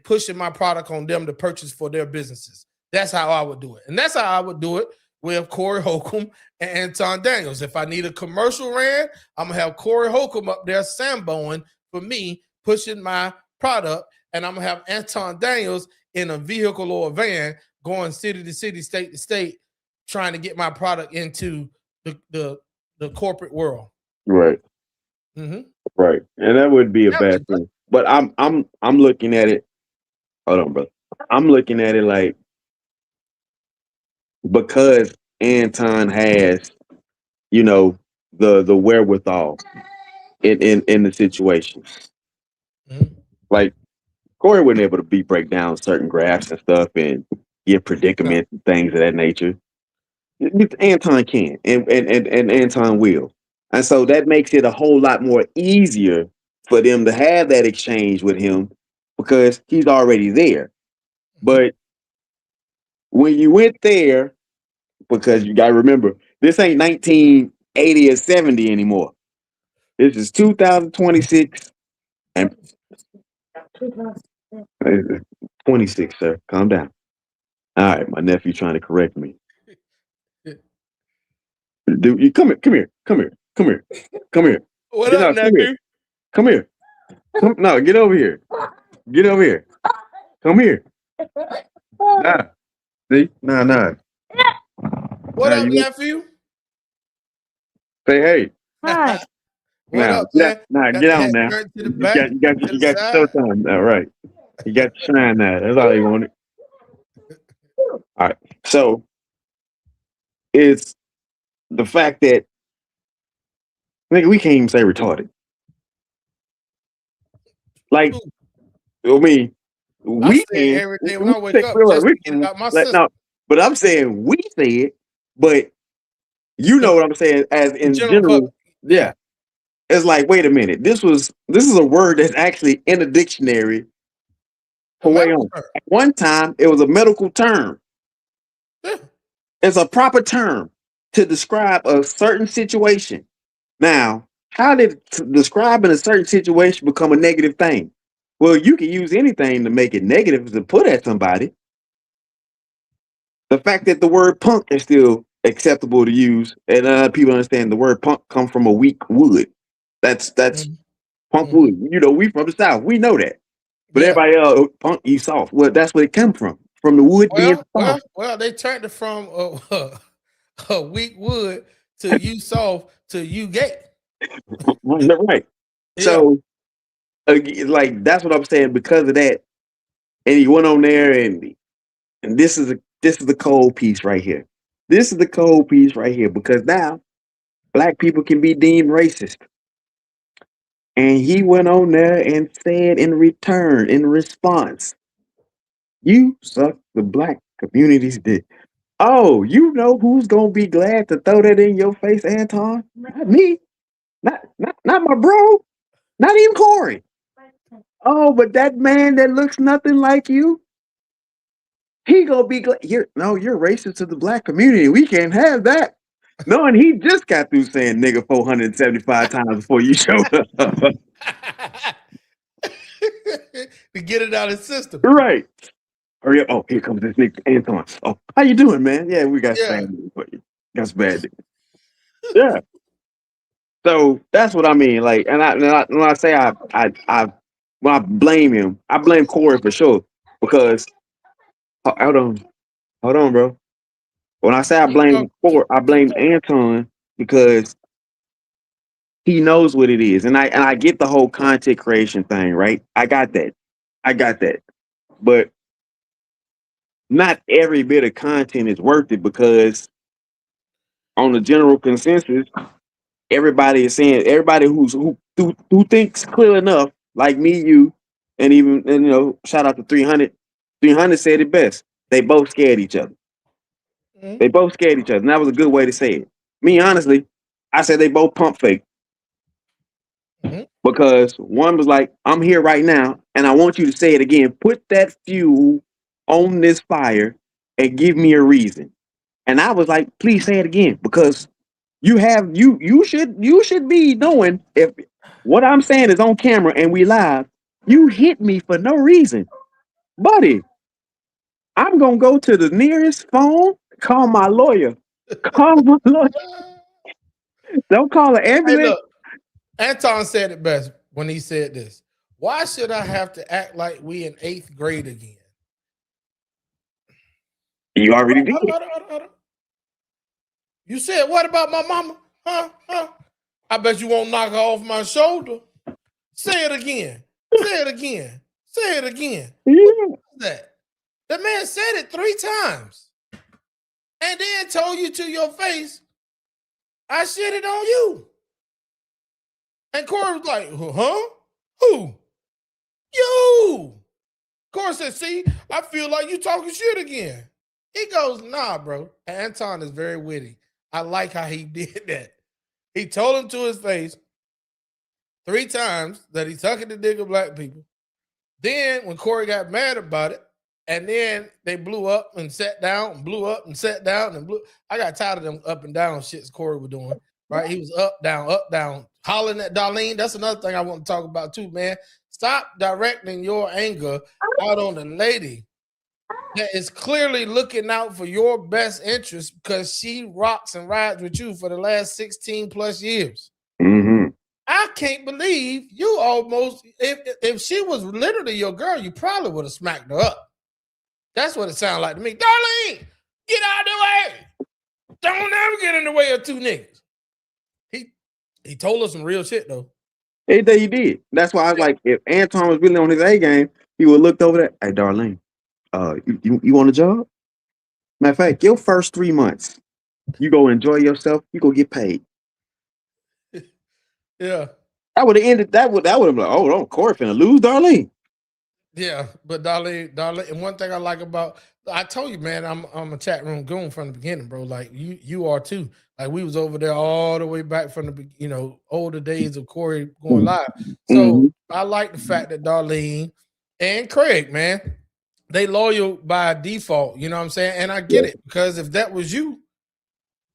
pushing my product on them to purchase for their businesses. That's how I would do it. And that's how I would do it with Corey Holcomb and Anton Daniels. If I need a commercial ran, I'm going to have Corey Holcomb up there samboing for me, pushing my product. And I'm going to have Anton Daniels in a vehicle or a van going city to city, state to state, trying to get my product into the corporate world. Right. Right. And that would be a bad thing. But I'm looking at it. Hold on, brother. I'm looking at it like because Anton has, the wherewithal in the situation. Like Corey wasn't able to break down certain graphs and stuff and give predicaments and things of that nature. Anton can and Anton will. And so that makes it a whole lot more easier for them to have that exchange with him because he's already there. But when you went there because you gotta remember, this ain't 1980 or 70 anymore. This is 2026 and 26, sir. Calm down. All right, my nephew trying to correct me. Dude, you come here. What Get up, out, nephew? come here. No, get over here. Get over here. Come here. Nah. See? Nah. What up, You nephew? say hey. Hi. What Now, up, man? Got get the on hat now. turned to the You back, got to the your side. showtime now, right? You got to shine now. That's all you wanted. All right. So it's the fact that nigga, we can't even say retarded. Like, I mean, I we say can. everything when We I wake say, up real, just we to get it can. out my Like, system. no, but I'm saying we say it, but you know what I'm saying as The in general general. public. Yeah. It's like, wait a minute. This is a word that's actually in a dictionary A for way medical on. term. At one time, it was a medical term. Yeah. It's a proper term to describe a certain situation. Now, how did describing a certain situation become a negative thing? Well, you can use anything to make it negative to put at somebody. The fact that the word punk is still acceptable to use, and people understand the word punk come from a weak wood. That's punk wood. You know, we from the South. We know that. But Yeah. everybody else, punk, you soft. Well, that's where it come from the wood being soft. Well, they turned it from a weak wood to you soft to you gay. Right. Yeah. So, like, that's what I'm saying because of that. And he went on there, and this is the cold piece right here. This is the cold piece right here because now black people can be deemed racist. And he went on there and said in return, in response, you suck the black community's dick. Oh, you know who's gonna be glad to throw that in your face, Anton? Not me. Not my bro. Not even Corey. Oh, but that man that looks nothing like you, he gonna be glad. You're racist to the black community. We can't have that. No, and he just got through saying nigga 475 times before you showed up. To get it out of his system. Right. Hurry up. Oh, here comes this nigga Anton. Oh, how you doing, man? Yeah, we got Yeah. bad news for you. That's bad news. Yeah. So that's what I mean. Like, and when I say when I blame him, I blame Corey for sure. Because hold on, bro. When I say I Keep blame talking. Corey, I blame Anton because he knows what it is. And I get the whole content creation thing, right? I got that. But not every bit of content is worth it because on the general consensus, everybody who thinks clear enough, like me, you, and even and shout out to 300. 300 said it best. They both scared each other. They both scared each other. And that was a good way to say it. Me, honestly, I said they both pump fake. Because one was like, I'm here right now, and I want you to say it again. Put that fuel on this fire and give me a reason. And I was like, please say it again, because you should be knowing if what I'm saying is on camera and we live, you hit me for no reason. Buddy, I'm gonna go to the nearest phone, call my lawyer. Call my lawyer. Don't call an Hey, ambulance. look, Anton said it best when he said this. Why should I have to act like we in 8th grade again? You already did. You said what about my mama? Huh? I bet you won't knock her off my shoulder. Say it again. Say it again. Say it again. Yeah. What is that? The man said it 3 times. And then told you to your face, I shitted on you. And Corey was like, huh? Who? You. Corey said, see, I feel like you talking shit again. He goes, nah, bro. And Anton is very witty. I like how he did that. He told him to his face 3 times that he's sucking the dick of black people. Then when Corey got mad about it, And then they blew up and sat down, and blew up and sat down, and blew. I got tired of them up and down shits Corey was doing. Right, he was up, down, hollering at Darlene. That's another thing I want to talk about too, man. Stop directing your anger out on the lady that is clearly looking out for your best interest because she rocks and rides with you for the last 16 plus years. Mm-hmm. I can't believe you almost, if she was literally your girl, you probably would have smacked her up. That's what it sounded like to me. Darlene, get out of the way. Don't ever get in the way of two niggas. He told us some real shit though. He did. That's why I was like, if Anton was really on his A game, he would have looked over there. Hey, Darlene, you want a job? Matter of fact, your first 3 months, you go enjoy yourself. You go get paid. Yeah. That would have ended. That would have been like, oh, Corey finna lose Darlene. Yeah, but Darlene, and one thing I like about, I told you, man, I'm a chat room goon from the beginning, bro. Like you are too. Like we was over there all the way back from the older days of Corey going live. So I like the fact that Darlene and Kraig, man, they loyal by default. You know what I'm saying? And I get it, because if that was you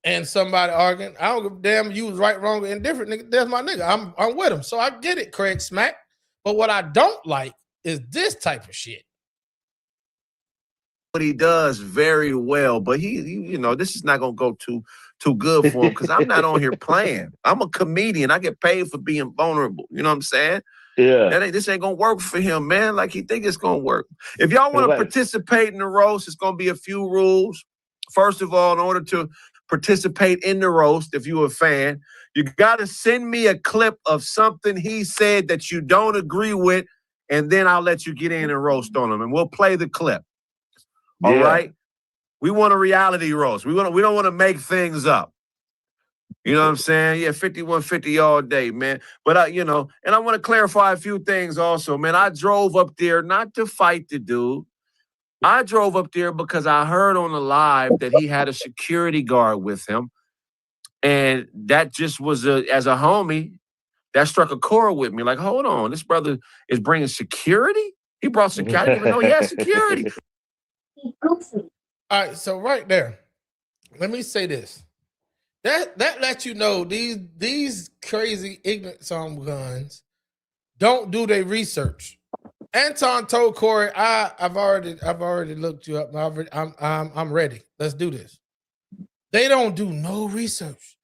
and somebody arguing, I don't give a damn you was right, wrong, or indifferent, nigga. That's my nigga. I'm with him. So I get it, Kraig Smack. But what I don't like is this type of shit. What he does very well, but he this is not gonna go too good for him because I'm not on here playing. I'm a comedian. I get paid for being vulnerable. You know what I'm saying? Yeah. This ain't gonna work for him, man. Like he think it's gonna work. If y'all want to participate in the roast, it's gonna be a few rules. First of all, in order to participate in the roast, if you're a fan, you gotta send me a clip of something he said that you don't agree with, and then I'll let you get in and roast on him, and we'll play the clip. All right? We want a reality roast. We don't want to make things up. You know what I'm saying? Yeah, 5150 all day, man. But and I want to clarify a few things also, man. I drove up there not to fight the dude. I drove up there because I heard on the live that he had a security guard with him. And that just was as a homie, that struck a chord with me. Like, hold on, this brother is bringing security? He brought security. I didn't even know he had security. All right, so right there, let me say this. That lets you know these crazy ignorant some guns don't do their research. Anton told Corey, I've already looked you up. I'm ready. Let's do this. They don't do no research.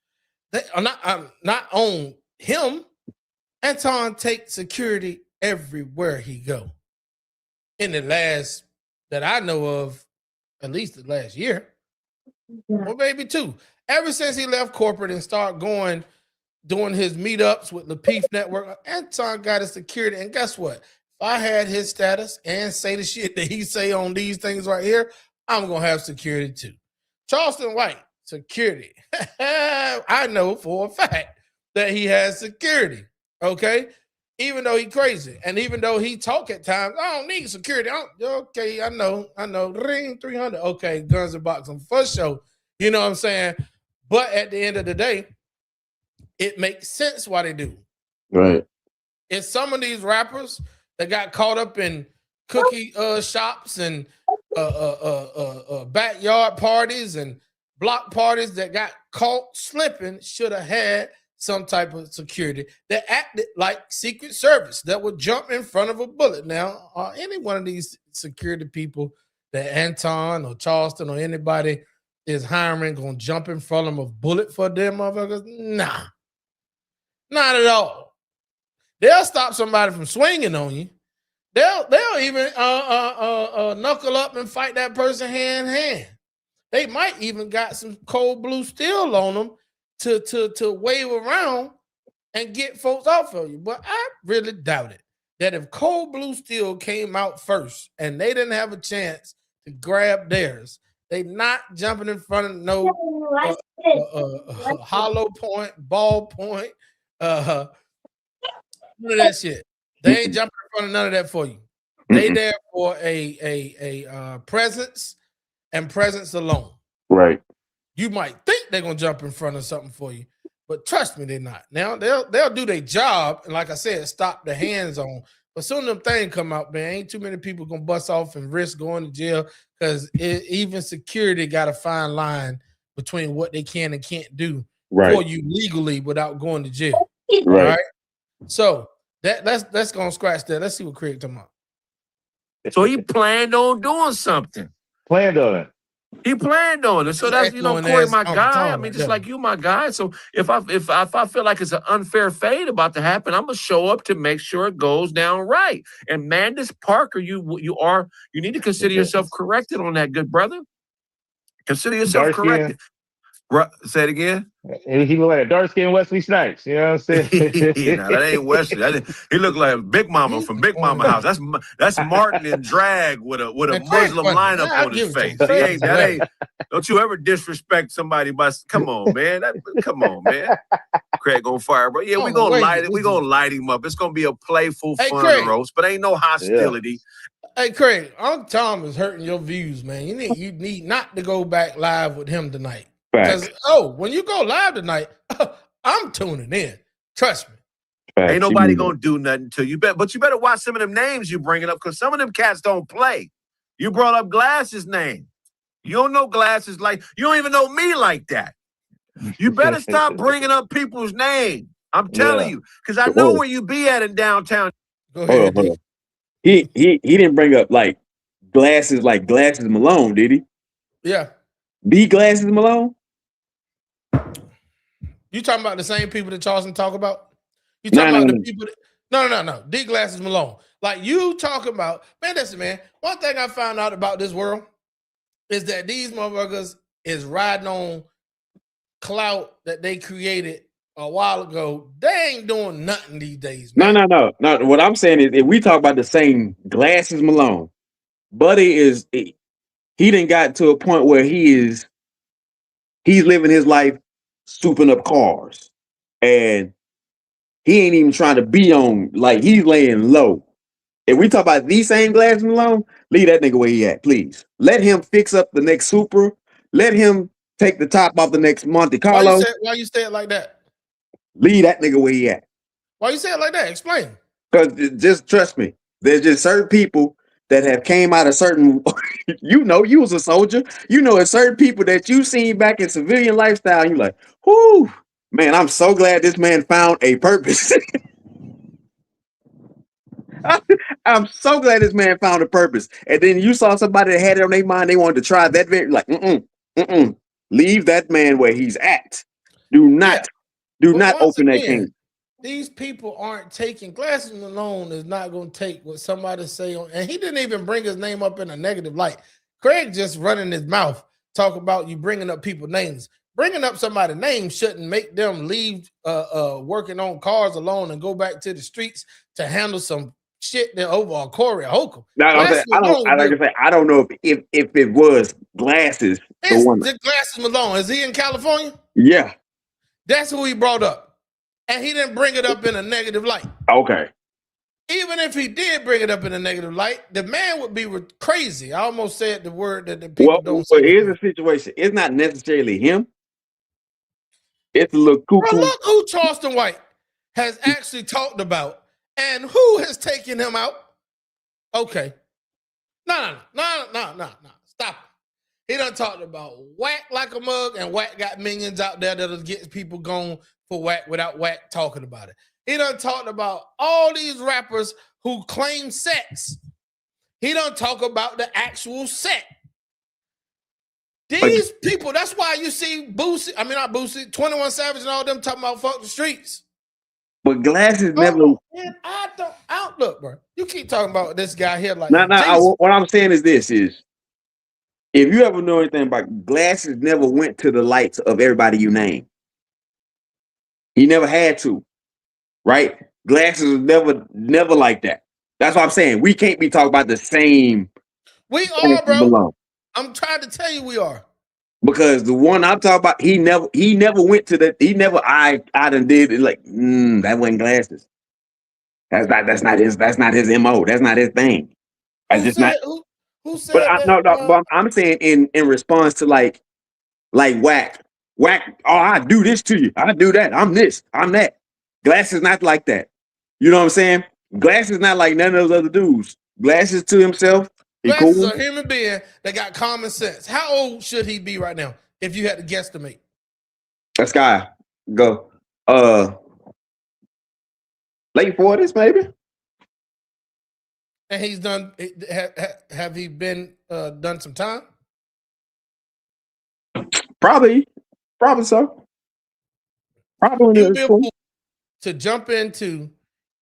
They are not on him. Anton takes security everywhere he go. In the last that I know of, at least the last year, or maybe two. Ever since he left corporate and started doing his meetups with the Peace Network, Anton got his security. And guess what? If I had his status and say the shit that he say on these things right here, I'm going to have security too. Charleston White, security. I know for a fact that he has security, okay? Even though he crazy, and even though he talk at times, I don't need security. Okay, I know. Ring 300. Okay, guns and boxing for sure. You know what I'm saying? But at the end of the day, it makes sense why they do. Right. It's some of these rappers that got caught up in cookie shops and backyard parties and block parties that got caught slipping should have had some type of security that acted like Secret Service that would jump in front of a bullet. Now, are any one of these security people that Anton or Charleston or anybody is hiring going to jump in front of a bullet for them motherfuckers? Nah, not at all. They'll stop somebody from swinging on you. They'll even knuckle up and fight that person hand in hand. They might even got some cold blue steel on them to wave around and get folks off of you. But I really doubt it. That if cold blue steel came out first and they didn't have a chance to grab theirs, they not jumping in front of no hollow point, ball point, none of that shit. They ain't jumping in front of none of that for you. They there for a presence and presence alone. Right. You might think they're gonna jump in front of something for you, but trust me, they're not. Now they'll do their job, and like I said, stop the hands on. But soon as them things come out, man, ain't too many people gonna bust off and risk going to jail because even security got a fine line between what they can and can't do for you legally without going to jail. Right. All right. So that's gonna scratch that. Let's see what Kraig talking about. So he planned on doing something. Planned on it. He planned on it. So that's, you know, Corey, my guy. I mean, just like you, my guy. So if I feel like it's an unfair fate about to happen, I'm gonna show up to make sure it goes down right. And Mandis Parker, you need to consider yourself corrected on that, good brother. Consider yourself corrected. Say it again. He looked like a dark-skinned Wesley Snipes. You know what I'm saying? Nah, that ain't Wesley. He looked like Big Mama from Big Mama House. That's Martin in drag with a Muslim lineup on his face. That ain't. Don't you ever disrespect somebody by? Come on, man. Come on, man. Kraig on fire, bro. Yeah, we gonna light it. We gonna light him up. It's gonna be a playful, fun roast, but ain't no hostility. Yeah. Hey, Kraig, Uncle Tom is hurting your views, man. You need not to go back live with him tonight. Because when you go live tonight, I'm tuning in. Trust me. Ain't nobody gonna do nothing to you. But you better watch some of them names you bringing up, because some of them cats don't play. You brought up Glass's name. You don't know Glasses like you don't even know me like that. You better stop bringing up people's names. I'm telling you, because I know where you be at in downtown. Go ahead. Hold on. He didn't bring up like Glasses Malone, did he? Yeah. The Glasses Malone? You talking about the same people that Charleston talk about? You talking about the people that no. D Glasses Malone. Like you talking about, man, listen, man. One thing I found out about this world is that these motherfuckers is riding on clout that they created a while ago. They ain't doing nothing these days, man. No. What I'm saying is if we talk about the same Glasses Malone, Buddy he done got to a point where he's living his life souping up cars. And he ain't even trying to be on, like he's laying low. If we talk about these same Glasses Malone, leave that nigga where he at, please. Let him fix up the next Supra. Let him take the top off the next Monte Carlo. Why you say it like that? Leave that nigga where he at. Why you say it like that? Explain. Because just trust me, there's just certain people that have came out of certain, you was a soldier. It's certain people that you seen back in civilian lifestyle. And you like, whoo, man, I'm so glad this man found a purpose. I'm so glad this man found a purpose. And then you saw somebody that had it on their mind, they wanted to try that very, like, leave that man where he's at. Do not open that can. These people aren't taking Glasses Malone is not going to take what somebody say on, and he didn't even bring his name up in a negative light. Kraig just running his mouth, talk about you bringing up people's names. Bringing up somebody's name shouldn't make them leave working on cars alone and go back to the streets to handle some shit that over Corey Holcomb. I don't know if it was Glasses. The Glasses Malone. Is he in California? Yeah. That's who he brought up. And he didn't bring it up in a negative light. Okay. Even if he did bring it up in a negative light, the man would be crazy. I almost said the word that the people don't say. Well, here's the situation. It's not necessarily him. It's a little cuckoo. Bro, look who Charleston White has actually talked about and who has taken him out. Okay. No. Stop it. He done talked about Whack like a mug, and Whack got minions out there that'll get people going for Whack without Whack talking about it. He done talked about all these rappers who claim sets. He done talk about the actual set. These people, that's why you see Boosie, 21 Savage and all them talking about fuck the streets. But Glasses never. Man, I don't look, bro. You keep talking about this guy here like what I'm saying is this is, if you ever know anything about Glasses, never went to the lights of everybody you name. He never had to, right? Glasses was never like that. That's what I'm saying. We can't be talking about the same. We are, bro. I'm trying to tell you we are. Because the one I'm talking about, he never went to that. He never I done did it like that wasn't Glasses. That's not his MO. That's not his thing. Who said that? But I'm saying in response to like Whack. Whack, oh, I do this to you. I do that. I'm this. I'm that. Glasses not like that. You know what I'm saying? Glass is not like none of those other dudes. Glass is to himself. He Glass is cool. a human being that got common sense. How old should he be right now if you had to guesstimate? That guy go late 40s, maybe. And he's done. Have he been done some time? Probably so. Probably He'll be able to jump into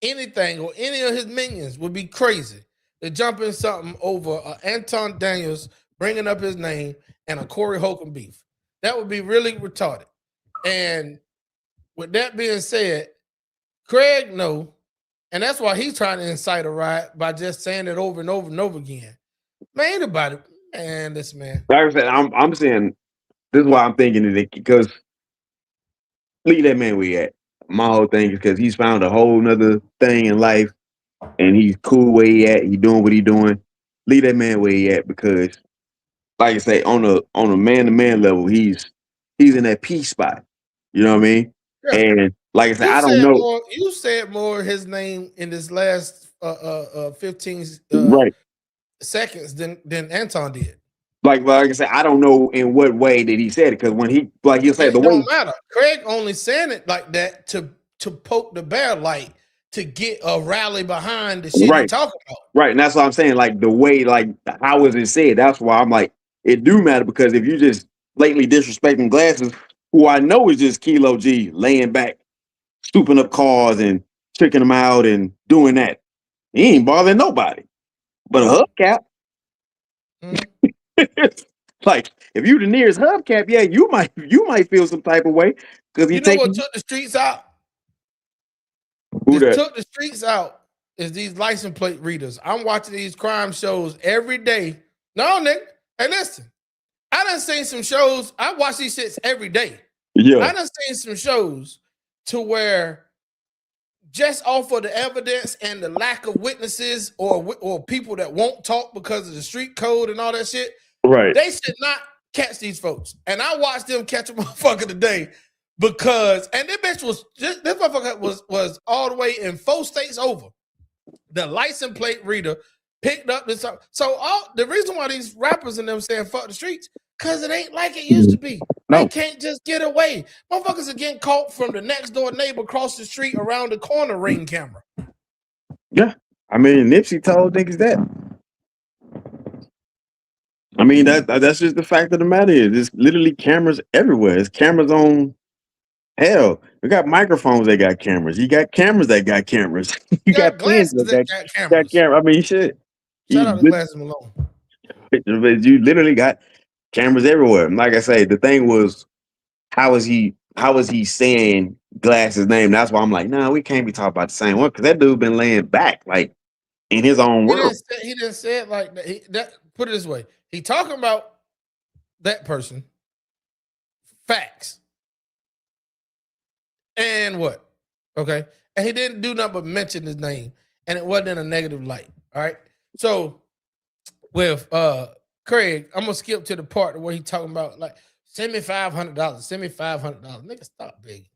anything or any of his minions would be crazy to jump in something over Anton Daniels bringing up his name and a Corey Holcomb beef. That would be really retarded. And with that being said, Kraig know, and that's why he's trying to incite a riot by just saying it over and over and over again. Man, anybody, man, this man. Like I said, I'm saying this is why I'm thinking it because leave that man where he at. My whole thing is because he's found a whole nother thing in life and he's cool where he at. He doing what he doing. Leave that man where he at because, like I say, on a man-to-man level, he's in that peace spot. You know what I mean? Yeah. And like I said, I don't know. You said more his name in this last 15 seconds than Anton did. Like I said, I don't know in what way that he said it because when he'll say the way. It don't matter. Kraig only saying it like that to poke the bear light to get a rally behind the shit he's talking about. Right, and that's what I'm saying. Like the way, like how was it said? That's why I'm like, it do matter because if you just blatantly disrespecting Glasses, who I know is just Kilo G laying back, scooping up cars and tricking them out and doing that, he ain't bothering nobody. But a hubcap. Like if you the nearest hubcap, yeah, you might feel some type of way because you know what took the streets out. Took the streets out is these license plate readers. I'm watching these crime shows every day. No, nigga. Hey, listen. I done seen some shows. I watch these shits every day. Yeah. I done seen some shows to where just off of the evidence and the lack of witnesses or people that won't talk because of the street code and all that shit, right? They should not catch these folks. And I watched them catch a motherfucker today because, and this motherfucker was all the way in 4 states over. The license plate reader picked up this. So the reason why these rappers and them saying fuck the streets, because it ain't like it used to be. No. They can't just get away. Motherfuckers are getting caught from the next door neighbor across the street around the corner Ring camera. Yeah. I mean, Nipsey told niggas that. I mean, that's just the fact of the matter is there's literally cameras everywhere. There's cameras on hell. We got microphones that got cameras. You got cameras that got cameras. You got glasses that got cameras. I mean, shit. Shout out to Glasses Malone. You literally got cameras everywhere. Like I say, the thing was, how is he saying Glasses' name? That's why I'm like, nah, we can't be talking about the same one because that dude been laying back like in his own world. He didn't say it like that. Put it this way. He talking about that person, facts, and what? Okay, and he didn't do nothing but mention his name, and it wasn't in a negative light. All right, so with Kraig, I'm gonna skip to the part where he talking about like send me $500, send me $500. Nigga, stop begging.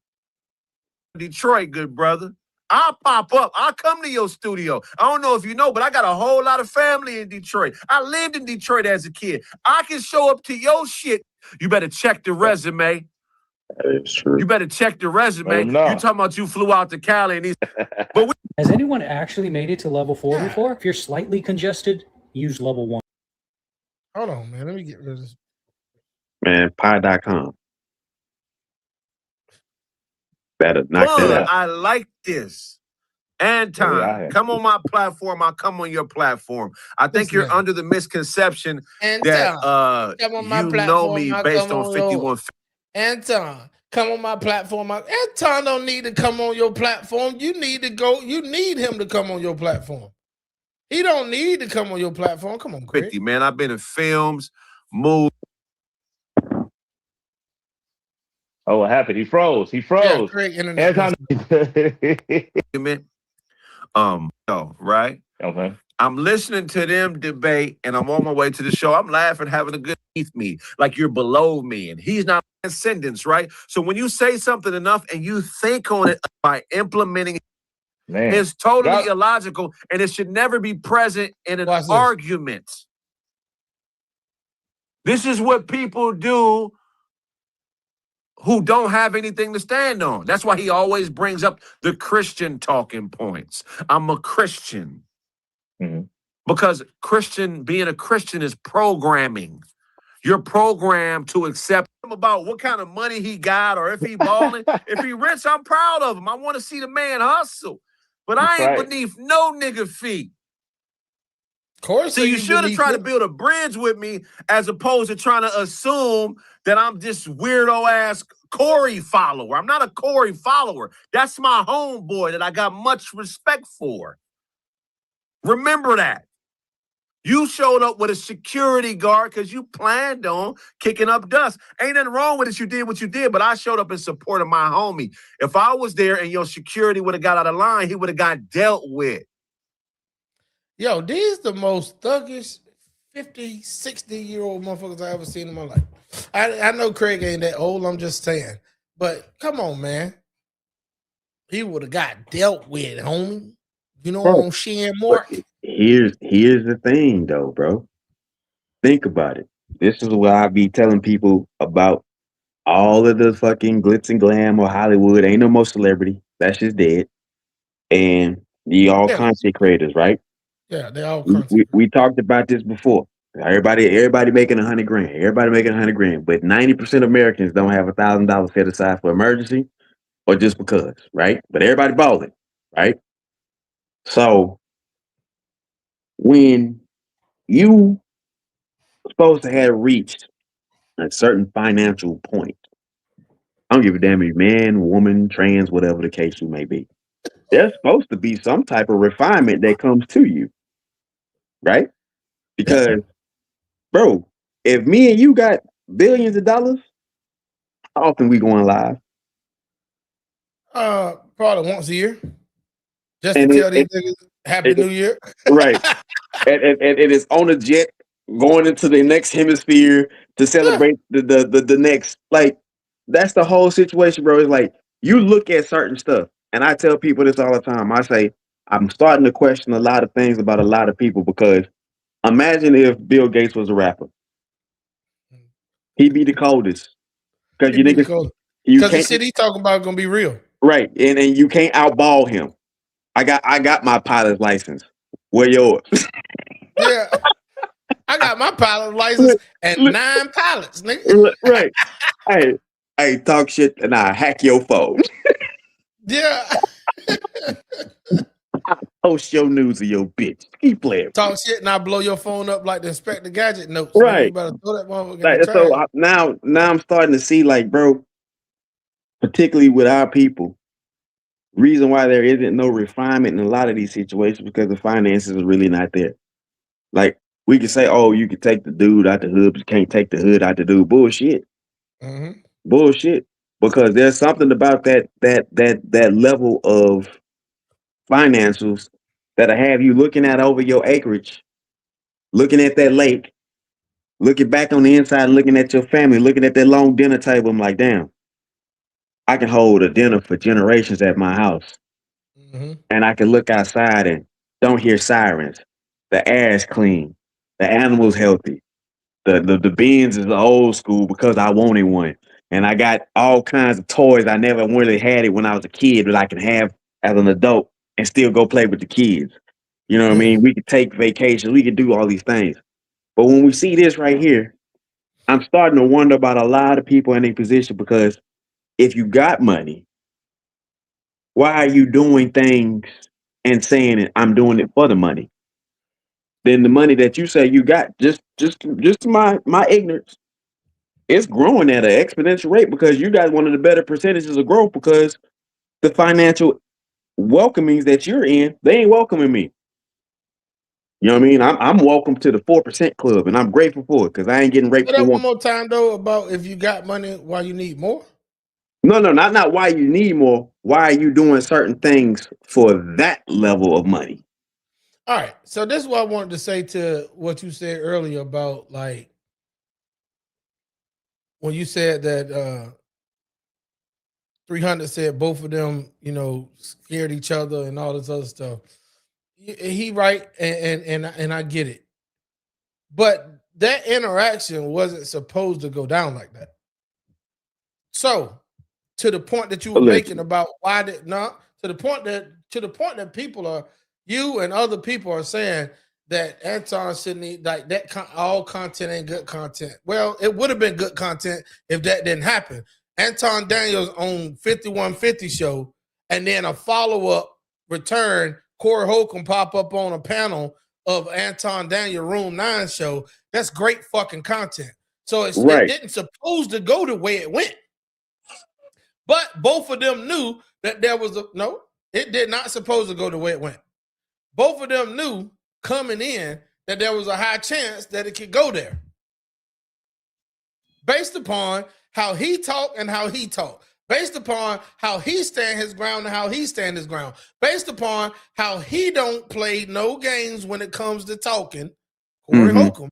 Detroit, good brother. I'll pop up. I'll come to your studio. I don't know if you know, but I got a whole lot of family in Detroit. I lived in Detroit as a kid. I can show up to your shit. You better check the resume. That is true. You better check the resume. You talking about you flew out to Cali and these. But has anyone actually made it to level 4 before? If you're slightly congested, use level 1. Hold on, man. Let me get rid of this. Man, pie.com. Better knock that out. I like this. Anton, come on my platform. I'll come on your platform. I think you're under the misconception that you know me based on 51. Anton, come on my platform. Anton don't need to come on your platform. You need him to come on your platform. He don't need to come on your platform. Come on, Kraig. 50, man. I've been in films, movies. Oh, what happened? He froze. He froze. Yeah, Kraig, internet. Right? Okay. I'm listening to them debate, and I'm on my way to the show. I'm laughing, having a good beneath me, like you're below me, and he's not ascendance, right? So when you say something enough and you think on it by implementing it, Man. It's totally Y'all- illogical, and it should never be present in an Watch this. argument. This is what people do who don't have anything to stand on. That's why he always brings up the Christian talking points. I'm a Christian. Mhm. Because being a Christian is programming. You're programmed to accept him about what kind of money he got or if he balling. If he rich, I'm proud of him. I want to see the man hustle. But I That's ain't right. beneath no nigga feet. Of course. See, you should have tried to build a bridge with me as opposed to trying to assume that I'm this weirdo ass Corey follower. I'm not a Corey follower. That's my homeboy that I got much respect for. Remember that. You showed up with a security guard because you planned on kicking up dust. Ain't nothing wrong with it. You did what you did, but I showed up in support of my homie. If I was there and your security would have got out of line, he would have got dealt with. Yo, these the most thuggish 50, 60-year-old motherfuckers I ever seen in my life. I know Kraig ain't that old, I'm just saying. But come on, man. He would have got dealt with, homie. You know, Bro, on Shan Mark. Here's the thing, though, bro. Think about it. This is what I be telling people about all of the fucking glitz and glam or Hollywood. Ain't no more celebrity. That's just dead. And you all content creators, right? Yeah, they all content. We talked about this before. Everybody making $100 grand. Everybody making $100 grand. But 90% of Americans don't have $1,000 set aside for emergency or just because, right? But everybody balling, right? So when you supposed to have reached a certain financial point, I don't give a damn if you're man, woman, trans, whatever the case you may be. There's supposed to be some type of refinement that comes to you, right? Because, bro, if me and you got billions of dollars, how often we going live? Probably once a year. Just And to tell these niggas Happy New Year. Right. and it is on a jet going into the next hemisphere to celebrate the next. Like, that's the whole situation, bro. It's like you look at certain stuff, and I tell people this all the time. I say, I'm starting to question a lot of things about a lot of people because imagine if Bill Gates was a rapper. He'd be the coldest. Because you niggas, you Because the can't, shit he talking about gonna be real. right. And you can't outball him. I got my pilot's license. Where yours? Yeah. I got my pilot license and 9 pilots, nigga. Right. Hey, talk shit and I hack your phone. Yeah. Post your news of your bitch. Keep playing. Talk shit and I blow your phone up like the Inspector Gadget notes. Right. You better throw that motherfucker Like, in the so trash. now I'm starting to see, like, bro, particularly with our people, reason why there isn't no refinement in a lot of these situations because the finances are really not there. Like, we can say, oh, you can take the dude out the hood, but you can't take the hood out the dude. Bullshit. Mm-hmm. Bullshit. Because there's something about that level of financials that'll have you looking at over your acreage, looking at that lake, looking back on the inside, looking at your family, looking at that long dinner table. I'm like, damn, I can hold a dinner for generations at my house. Mm-hmm. And I can look outside and don't hear sirens. The air is clean. The animal's healthy. The beans is the old school because I wanted one. And I got all kinds of toys. I never really had it when I was a kid, but I can have as an adult and still go play with the kids. You know what I mean? We could take vacations. We could do all these things. But when we see this right here, I'm starting to wonder about a lot of people in a position because if you got money, why are you doing things and saying it, I'm doing it for the money? Then the money that you say you got, just my ignorance, it's growing at an exponential rate because you got one of the better percentages of growth because the financial welcomings that you're in, they ain't welcoming me. You know what I mean? I'm welcome to the 4% club, and I'm grateful for it because I ain't getting raped Say that for one one. more time though about if you got money, why you need more? No, not why you need more. Why are you doing certain things for that level of money? All right. So this is what I wanted to say to what you said earlier about like when you said that 300 said both of them, scared each other and all this other stuff. He right, and I get it. But that interaction wasn't supposed to go down like that. So, to the point that you were making about to the point that people are, you and other people are saying that Anton shouldn't need, like that. All content ain't good content. Well, it would have been good content if that didn't happen. Anton Daniels on 5150 show, and then a follow-up return, Corey Holcomb pop up on a panel of Anton Daniel Room 9 show. That's great fucking content. So it didn't supposed to go the way it went. But both of them knew that there was it did not supposed to go the way it went. Both of them knew coming in that there was a high chance that it could go there. Based upon how he talked and how he talked. Based upon how he stand his ground and how he stand his ground. Based upon how he don't play no games when it comes to talking, Corey Holcomb,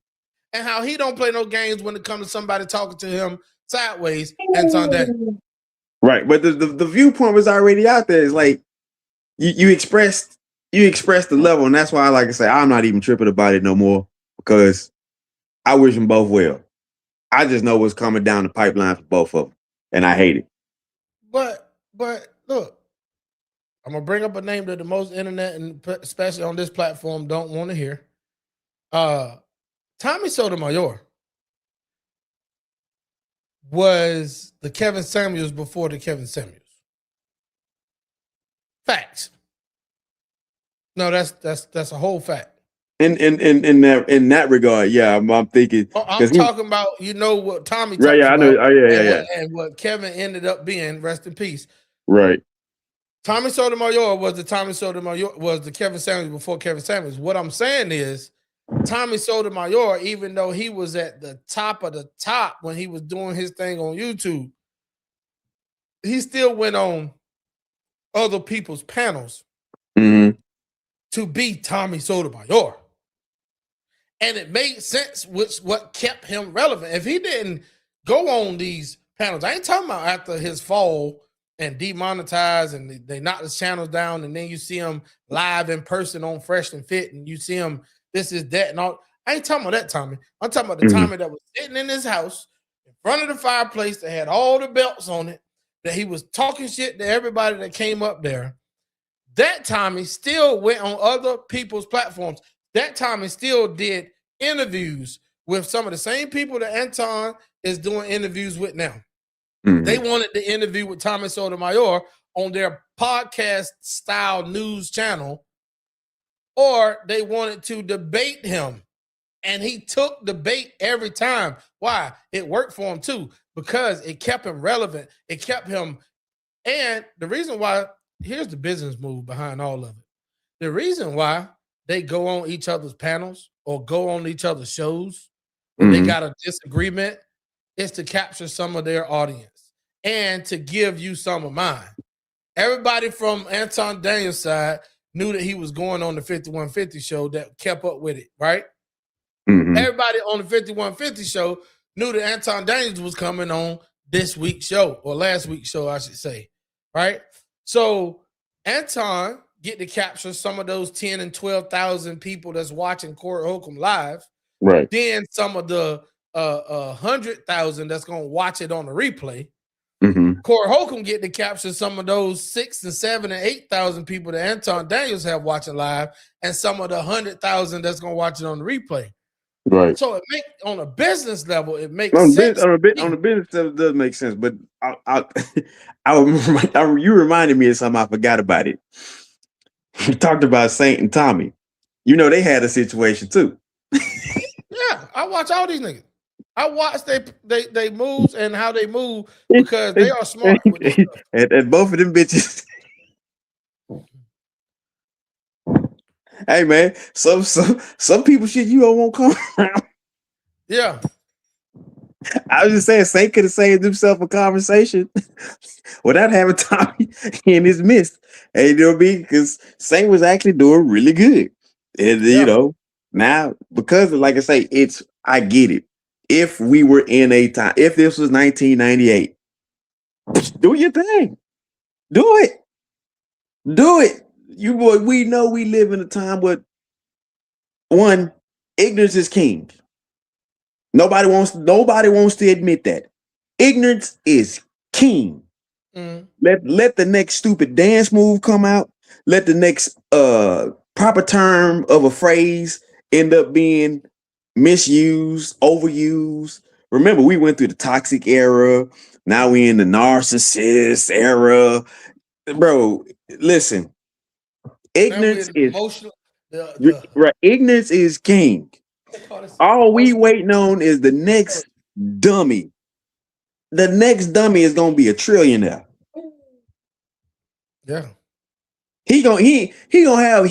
and how he don't play no games when it comes to somebody talking to him sideways, Anton Daniels. Right, but the viewpoint was already out there. It's like you expressed the level, and that's why, like I say, I'm not even tripping about it no more because I wish them both well. I just know what's coming down the pipeline for both of them, and I hate it. But look, I'm gonna bring up a name that the most internet and especially on this platform don't want to hear. Tommy Sotomayor was the Kevin Samuels before the Kevin Samuels. Facts. No, that's a whole fact. In that regard, yeah, I'm thinking. I'm talking about what Tommy. Right, yeah, I know. Oh, yeah. And what Kevin ended up being. Rest in peace. Right. Tommy Sotomayor was the Kevin Samuels before Kevin Samuels. What I'm saying is, Tommy Sotomayor, even though he was at the top of the top when he was doing his thing on YouTube, he still went on other people's panels to be Tommy Sotomayor. And it made sense, which what kept him relevant. If he didn't go on these panels, I ain't talking about after his fall and demonetized and they knocked his channels down, and then you see him live in person on Fresh and Fit, and you see him this is that and all. I ain't talking about that Tommy. I'm talking about the Tommy that was sitting in his house in front of the fireplace that had all the belts on it, that he was talking shit to everybody that came up there. That Tommy still went on other people's platforms. That Tommy still did interviews with some of the same people that Anton is doing interviews with now. They wanted to interview with Tommy Sotomayor on their podcast style news channel, or they wanted to debate him. And he took debate every time. Why? It worked for him too, because it kept him relevant. It kept him. And the reason why, here's the business move behind all of it. The reason why they go on each other's panels or go on each other's shows when they got a disagreement is to capture some of their audience and to give you some of mine. Everybody from Anton Daniels' side knew that he was going on the 5150 show that kept up with it, right? Everybody on the 5150 show knew that Anton Daniels was coming on this week's show, or last week's show, I should say, right? So Anton get to capture some of those 10 and 12,000 people that's watching Corey Holcomb live. Right. Then some of the 100,000 that's going to watch it on the replay. Corey Holcomb get to capture some of those 6 and 7 and 8,000 people that Anton Daniels have watching live, and some of the 100,000 that's going to watch it on the replay. Right. So it make on a business level, it makes sense. On a business level, it does make sense. But you reminded me of something. I forgot about it. We talked about Saint and Tommy. They had a situation too. Yeah, I watch all these niggas. I watch they moves and how they move because they are smart with this stuff. And both of them bitches. Hey man, some people shit you don't want come around. Yeah. I was just saying, Saint could have saved himself a conversation without having Tommy in his midst. And because Saint was actually doing really good. And now because like I say, I get it. If we were in a time, if this was 1998, do your thing. Do it. Do it. You boy, we know we live in a time where one, ignorance is king. Nobody wants to admit that. Ignorance is king. Let the next stupid dance move come out. Let the next proper term of a phrase end up being misused, overused. Remember, we went through the toxic era. Now we in the narcissist era. Bro, listen. Ignorance is emotional. right. Ignorance is king. All we waiting on is the next dummy. The next dummy is gonna be a trillionaire. Yeah. He or she gonna have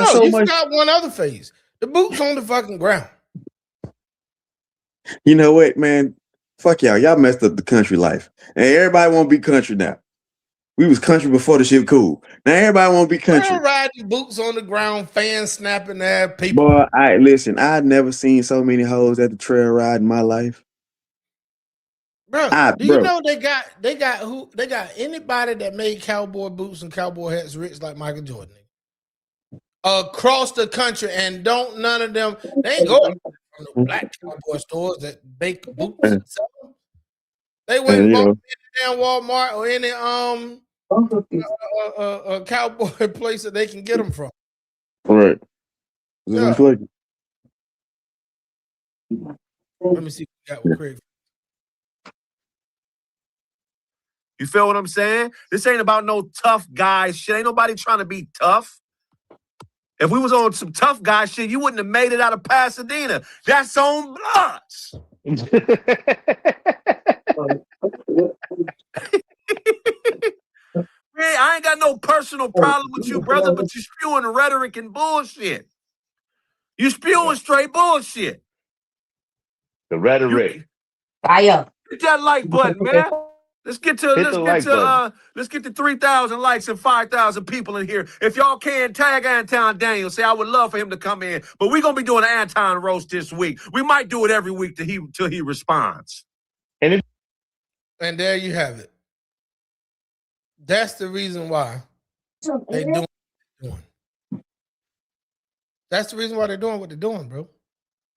so you much. forgot one other phase. The boots on the fucking ground. You know what, man? Fuck y'all. Y'all messed up the country life. And everybody won't be country now. We was country before the shit cool. Now everybody won't be country. Riding boots on the ground, fans snapping at people. Boy, I'd never seen so many hoes at the trail ride in my life. Bro, you know they got anybody that made cowboy boots and cowboy hats rich like Michael Jordan across the country, and don't none of them they ain't going from the black cowboy stores that make boots and sell them. They went and bought any damn Walmart or any cowboy place that they can get them from. Right. Yeah. Let me see what we got with Kraig. You feel what I'm saying? This ain't about no tough guy shit. Ain't nobody trying to be tough. If we was on some tough guy shit, you wouldn't have made it out of Pasadena. That's on bloods. Man, I ain't got no personal problem with you, brother, but you spewing rhetoric and bullshit. You spewing straight bullshit. The rhetoric. Fire. Hit that like button, man. Let's get to 3,000 likes and 5,000 people in here. If y'all can, tag Anton Daniel. Say I would love for him to come in, but we're gonna be doing an Anton roast this week. We might do it every week till he responds. And there you have it. That's the reason why they doing what they're doing. That's the reason why they're doing what they're doing, bro.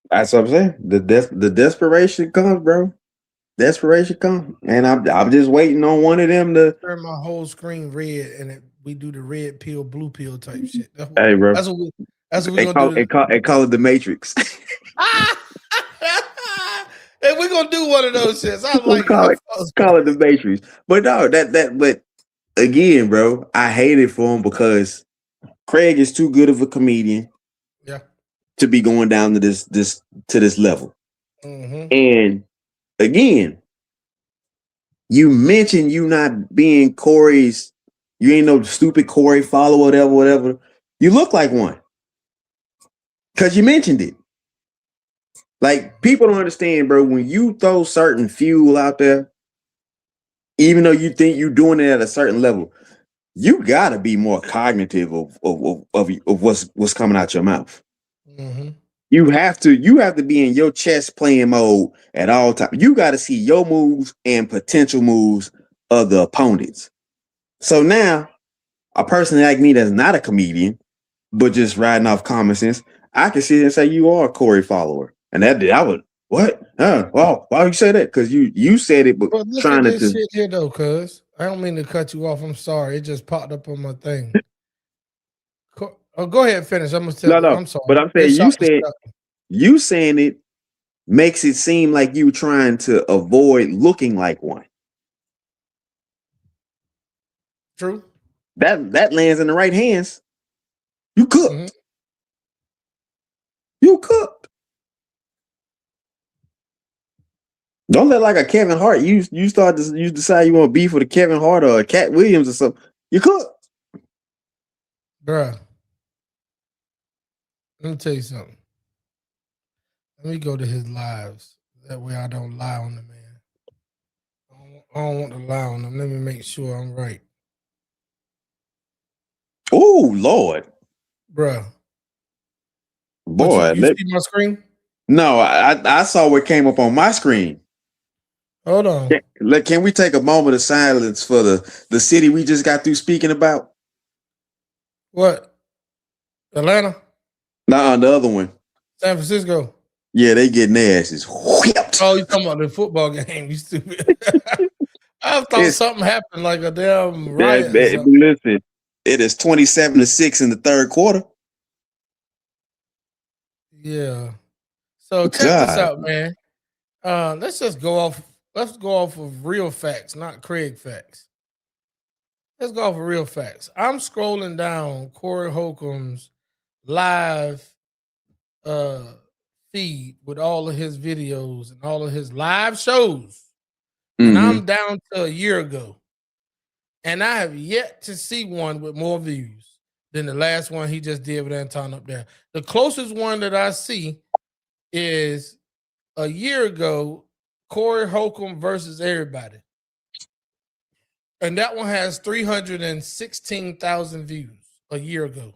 That's what I'm saying. The desperation comes, bro. Desperation comes, and I'm just waiting on one of them to turn my whole screen red, and we do the red pill, blue pill type shit. Hey, bro. That's what we're gonna do. Call it the Matrix. And we're gonna do one of those shits. I like call it the Matrix. But no, but again, bro, I hate it for him because Kraig is too good of a comedian, to be going down to this level. Mm-hmm. And again, you mentioned you not being Corey's, you ain't no stupid Corey follower, whatever. You look like one. Because you mentioned it. Like, people don't understand, bro, when you throw certain fuel out there, even though you think you're doing it at a certain level, you gotta be more cognitive of what's coming out your mouth. Mm-hmm. You have to be in your chess playing mode at all times. You got to see your moves and potential moves of the opponents. So now, a person like me that's not a comedian, but just riding off common sense, I can sit and say you are a Corey follower. And I would, what? Well, why would you say that? Because you said it, but trying to shit here though, cuz I don't mean to cut you off. I'm sorry. It just popped up on my thing. Go ahead and finish. I'm gonna tell you. I'm sorry. But I'm saying you saying it makes it seem like you trying to avoid looking like one. True. That lands in the right hands. You cooked. Mm-hmm. You cooked. Don't let like a Kevin Hart. You decide you want to beef with a Kevin Hart or a Cat Williams or something. You cooked. Bruh. Let me tell you something. Let me go to his lives. That way I don't lie on the man. I don't want to lie on him. Let me make sure I'm right. Oh, Lord. Bruh. Boy. You see my screen? No, I saw what came up on my screen. Hold on. Can we take a moment of silence for the city we just got through speaking about? What? Atlanta? Nah, the other one. San Francisco? Yeah, they getting their asses whipped. Oh, you talking about the football game? You stupid. I thought something happened, like a damn riot. Listen, it is 27-6 in the third quarter. Yeah. So check this out, man. Let's just go off. Let's go off of real facts, not Kraig facts. Let's go off of real facts. I'm scrolling down Corey Holcomb's live feed with all of his videos and all of his live shows. And I'm down to a year ago. And I have yet to see one with more views than the last one he just did with Anton up there. The closest one that I see is a year ago, Corey Holcomb versus everybody. And that one has 316,000 views a year ago.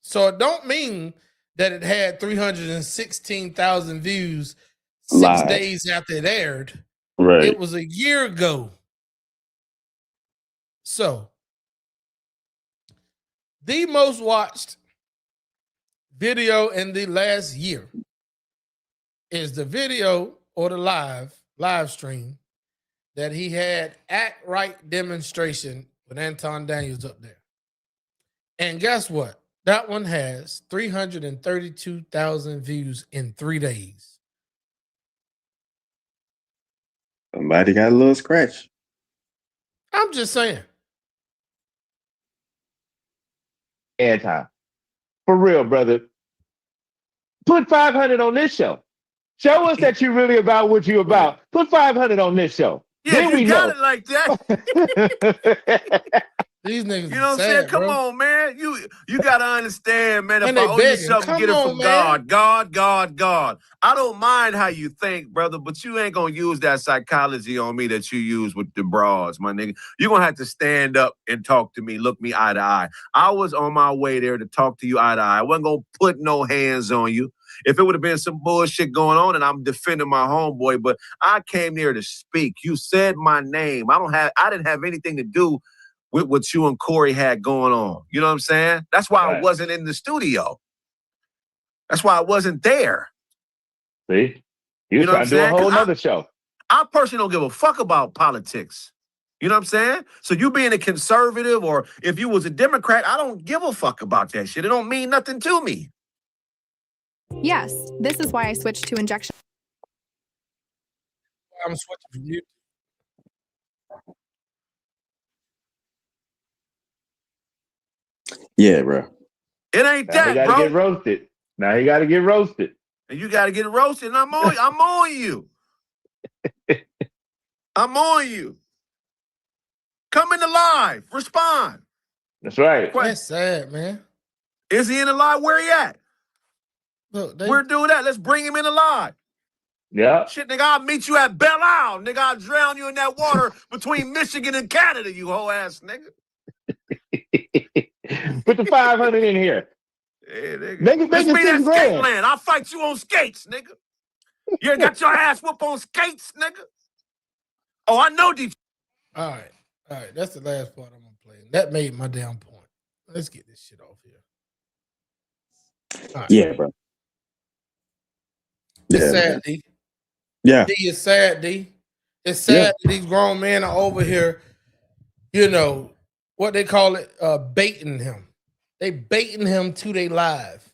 So it don't mean that it had 316,000 views 6 days after it aired. Right. It was a year ago. So the most watched video in the last year is the video or the live stream that he had Act Right demonstration with Anton Daniels up there. And guess what? That one has 332,000 views in 3 days. Somebody got a little scratch. I'm just saying. Anton, for real, brother. Put 500 on this show. Show us that you're really about what you're about. Put 500 on this show. Yeah, then we got know. it like that. These niggas, you know what I'm saying? Come on, man. You gotta understand, man. If And I they owe you begging. something, Come get it on, from man. God. I don't mind how you think, brother, but you ain't gonna use that psychology on me that you use with the bras, my nigga. You're gonna have to stand up and talk to me, look me eye to eye. I was on my way there to talk to you eye to eye. I wasn't gonna put no hands on you. If it would have been some bullshit going on, and I'm defending my homeboy, but I came here to speak. You said my name. I didn't have anything to do with what you and Corey had going on. You know what I'm saying? That's why I wasn't in the studio. That's why I wasn't there. See? You know trying to do a whole nother show. I personally don't give a fuck about politics. You know what I'm saying? So you being a conservative, or if you was a Democrat, I don't give a fuck about that shit. It don't mean nothing to me. Yes, this is why I switched to injection. I'm switching from you. Yeah, bro. It ain't Now he that, gotta bro. get roasted. Now he gotta get roasted. And you gotta get roasted, and I'm on you. I'm on you. Come in the live. Respond. That's right. That's sad, man. Is he in the live? Where he at? Look, Where do that? Let's bring him in alive. Yeah. Shit, nigga, I'll meet you at Belle Isle. Nigga, I'll drown you in that water between Michigan and Canada, you hoe ass nigga. Put the 500 in here. Hey, nigga. Make it Let's meet at 6 grand. Skateland. I'll fight you on skates, nigga. You ain't got your ass whooped on skates, nigga. Oh, I know these. All right. That's the last part I'm gonna play. That made my damn point. Let's get this shit off here. All right. Yeah, bro. It's sad, D. Yeah. D is sad, D. It's sad that these grown men are over here, you know, what they call it, baiting him. They baiting him to their live.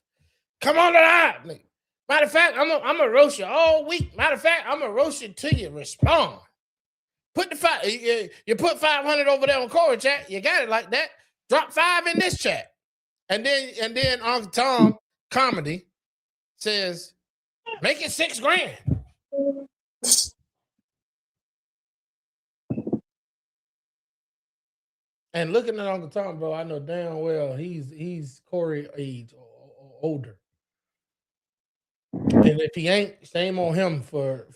Come on to live. Nigga. Matter of fact, I'm gonna roast you all week. Matter of fact, I'm gonna roast you till you respond. Put the you put 500 over there on Corey chat. You got it like that. Drop 5 in this chat, and then Uncle Tom Comedy says, make it 6 grand. And looking at Uncle Tom, bro, I know damn well he's Corey age or older. And if he ain't, shame on him for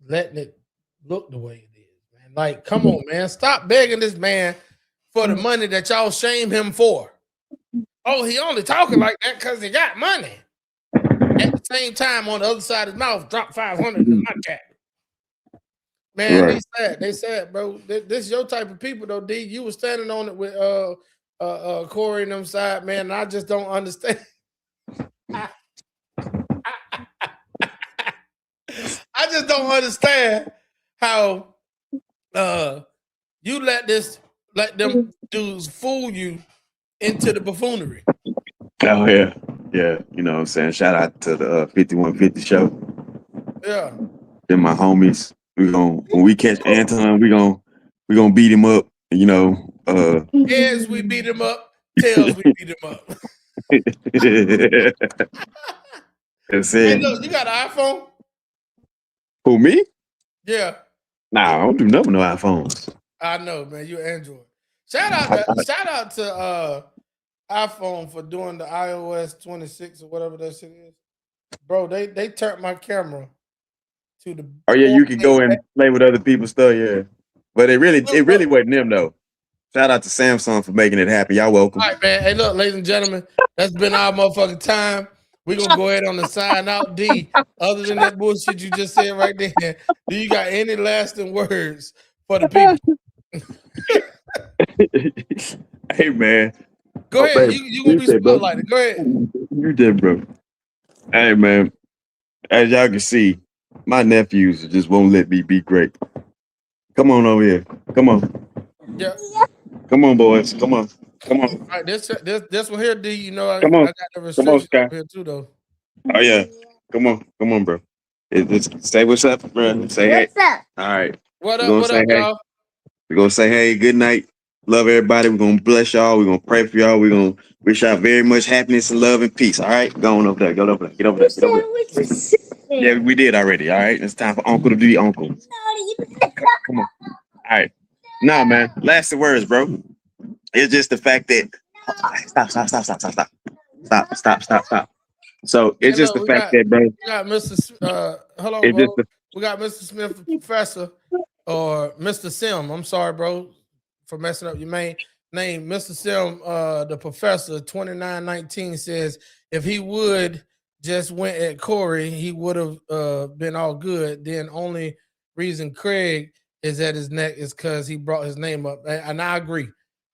letting it look the way it is, man. Like, come on, man. Stop begging this man for the money that y'all shame him for. Oh, he only talking like that because he got money. At the same time, on the other side of his mouth, drop 500 in my chat. Man, Right. they said, bro, this your type of people though, D. You was standing on it with Corey and them side, man, and I just don't understand. I just don't understand how you let them dudes fool you into the buffoonery. Oh yeah. Yeah. You know what I'm saying? Shout out to the 5150 show. Yeah. They're my homies. When we catch Anton, we gonna beat him up. You know, Heads we beat him up, tails we beat him up. That's Hey, it. look, you got an iPhone? Who, me? Yeah. Nah, I don't do nothing with no iPhones. I know, man. You're Android. Shout out to iPhone for doing the iOS 26 or whatever that shit is. Bro, they turned my camera to the Oh yeah, you can go and play with other people's stuff, yeah. But it really wasn't them though. Shout out to Samsung for making it happen. Y'all welcome. All right, man. Hey, look, ladies and gentlemen, that's been our motherfucking time. We're gonna go ahead on the sign out. D, other than that bullshit you just said right there, do you got any lasting words for the people? Hey man. Go ahead. You gonna be spotlighted. Go ahead. You did, bro. Hey man. As y'all can see, my nephews just won't let me be great. Come on over here. Come on. Yeah. Come on, boys. Come on. Come on. All right, this one here, D. You know, I Come on. got the restrictions Sky. up here too, though. Oh yeah. Come on, bro. Say what's up, bro. Say what's hey. up? All right. What up, y'all? We're gonna say hey, good night. Love everybody. We're gonna bless y'all. We're gonna pray for y'all. We're gonna wish y'all very much happiness and love and peace. All right, go on over there. Get over there. Get over there. Get over there. Yeah, we did already. All right, it's time for Uncle to be Uncle. Come on. All right. Nah, man. Last words, bro. It's just the fact that stop. So it's just the fact that, bro. We got Mr. Hold on, bro. We got Mr. Smith, the professor, or Mr. Sim. I'm sorry, bro, for messing up your main name. Mr. Sim, the professor, 2919 says if he would just went at Corey, he would have been all good. Then only reason Kraig is at his neck is because he brought his name up. And I agree.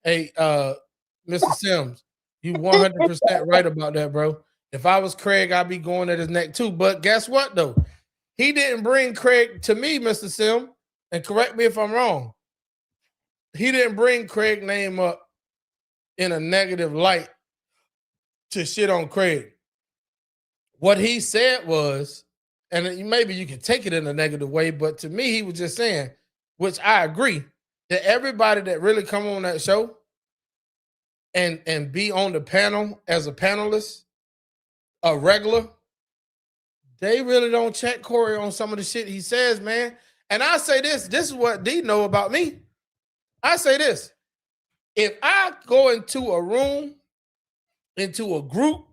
Hey, Mr. Sims, you 100% right about that, bro. If I was Kraig, I'd be going at his neck too. But guess what, though? He didn't bring Kraig to me, Mr. Sim, and correct me if I'm wrong. He didn't bring Kraig's name up in a negative light to shit on Kraig. What he said was, and maybe you can take it in a negative way, but to me, he was just saying, which I agree, that everybody that really come on that show and be on the panel as a panelist, a regular, they really don't check Corey on some of the shit he says, man. And I say this is what D know about me. I say this, if I go into a room, into a group,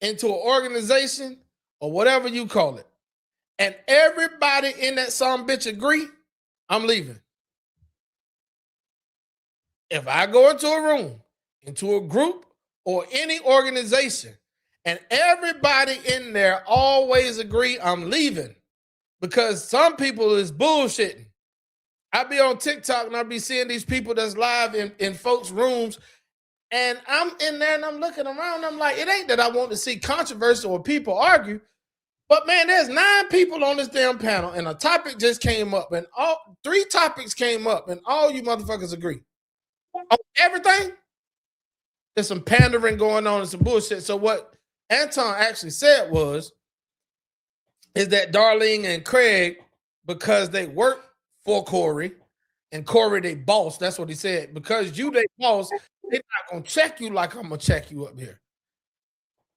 into an organization, or whatever you call it, and everybody in that some bitch agree, I'm leaving. If I go into a room, into a group, or any organization, and everybody in there always agree, I'm leaving. Because some people is bullshitting. I be on TikTok and I be seeing these people that's live in folks' rooms, and I'm in there and I'm looking around. I'm like, it ain't that I want to see controversy or people argue, but man, there's 9 people on this damn panel, and a topic just came up, and all 3 topics came up, and all you motherfuckers agree on everything. There's some pandering going on and some bullshit. So what Anton actually said is that Darlene and Kraig, because they work for Corey, and Corey they boss, that's what he said. Because you they boss, they're not gonna check you like I'm gonna check you up here.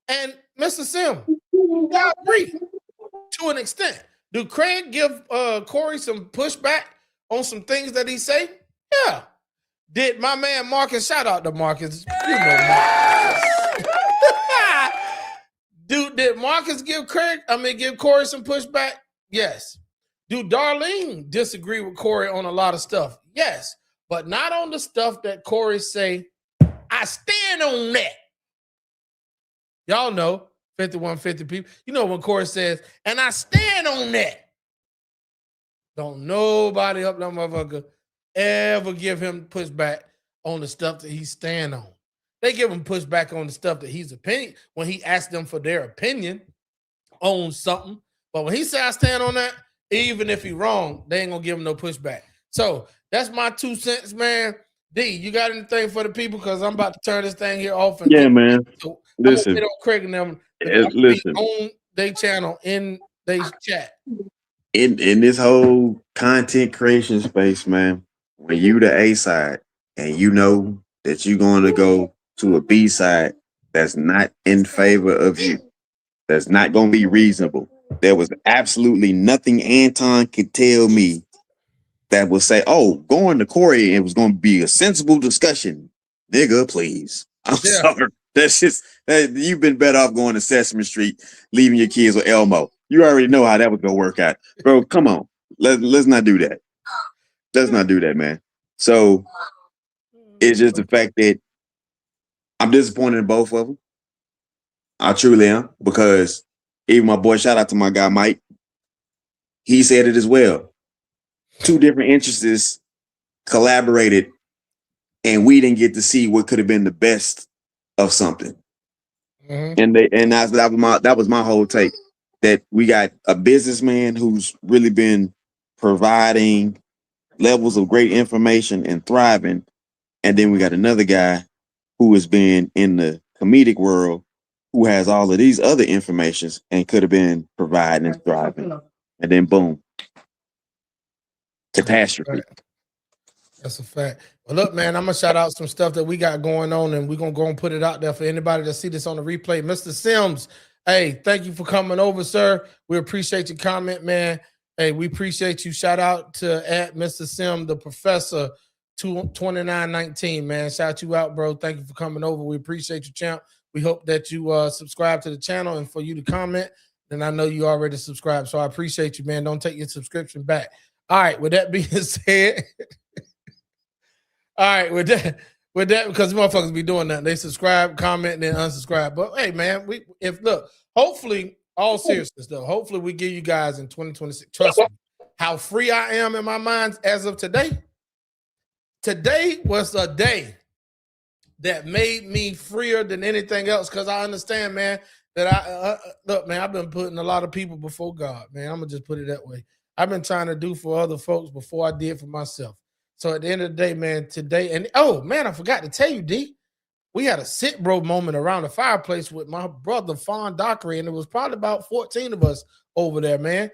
And Mr. Sim, I agree to an extent. Do Kraig give Corey some pushback on some things that he say? Yeah. Did my man Marcus, shout out to Marcus, you know Marcus. Did Marcus give Corey some pushback? Yes. Do Darlene disagree with Corey on a lot of stuff? Yes. But not on the stuff that Corey say, I stand on that. Y'all know, 5150 people. You know when Corey says, and I stand on that. Don't nobody up that motherfucker ever give him pushback on the stuff that he stand on. They give him pushback on the stuff that he's opinion when he asks them for their opinion on something. But when he say I stand on that, even if he wrong, they ain't gonna give him no pushback. So that's my 2 cents, man. D, you got anything for the people? Because I'm about to turn this thing here off. And Yeah, man. so Listen, I'm gonna wait on Kraig and them. I'm listen. on their channel in their chat. In this whole content creation space, man, when you the A side and you know that you're going to go to a B side that's not in favor of you, that's not going to be reasonable. There was absolutely nothing Anton could tell me that would say, "Oh, going to Corey, it was going to be a sensible discussion." Nigga, please. I'm sorry. That's just you've been better off going to Sesame Street, leaving your kids with Elmo. You already know how that was gonna work out, bro. Come on, let's not do that. Let's not do that, man. So it's just the fact that I'm disappointed in both of them. I truly am, because even my boy, shout out to my guy Mike, he said it as well. 2 different interests collaborated, and we didn't get to see what could have been the best of something. And that was my whole take. That we got a businessman who's really been providing levels of great information and thriving, and then we got another guy who has been in the comedic world who has all of these other informations and could have been providing and thriving, and then boom, catastrophe. That's a fact. Well, look, man, I'm gonna shout out some stuff that we got going on, and we're gonna go and put it out there for anybody that see this on the replay. Mr. Sims, hey, thank you for coming over, sir. We appreciate your comment, man. Hey, we appreciate you. Shout out to at Mr. Sim, the professor, 2919, man. Shout you out, bro. Thank you for coming over. We appreciate you, champ. We hope that you subscribe to the channel, and for you to comment, then I know you already subscribed. So I appreciate you, man. Don't take your subscription back. All right, with that being said. All right, with that, because motherfuckers be doing that. They subscribe, comment, and then unsubscribe. But hey, man, hopefully, all seriousness though, hopefully we give you guys in 2026. Trust me, how free I am in my mind as of today. Today was a day that made me freer than anything else, because I understand, man, that look, man, I've been putting a lot of people before God, man. I'm gonna just put it that way. I've been trying to do for other folks before I did for myself. So at the end of the day, man, today, and oh man, I forgot to tell you, D, we had a sit bro moment around the fireplace with my brother Fawn Dockery, and it was probably about 14 of us over there, man.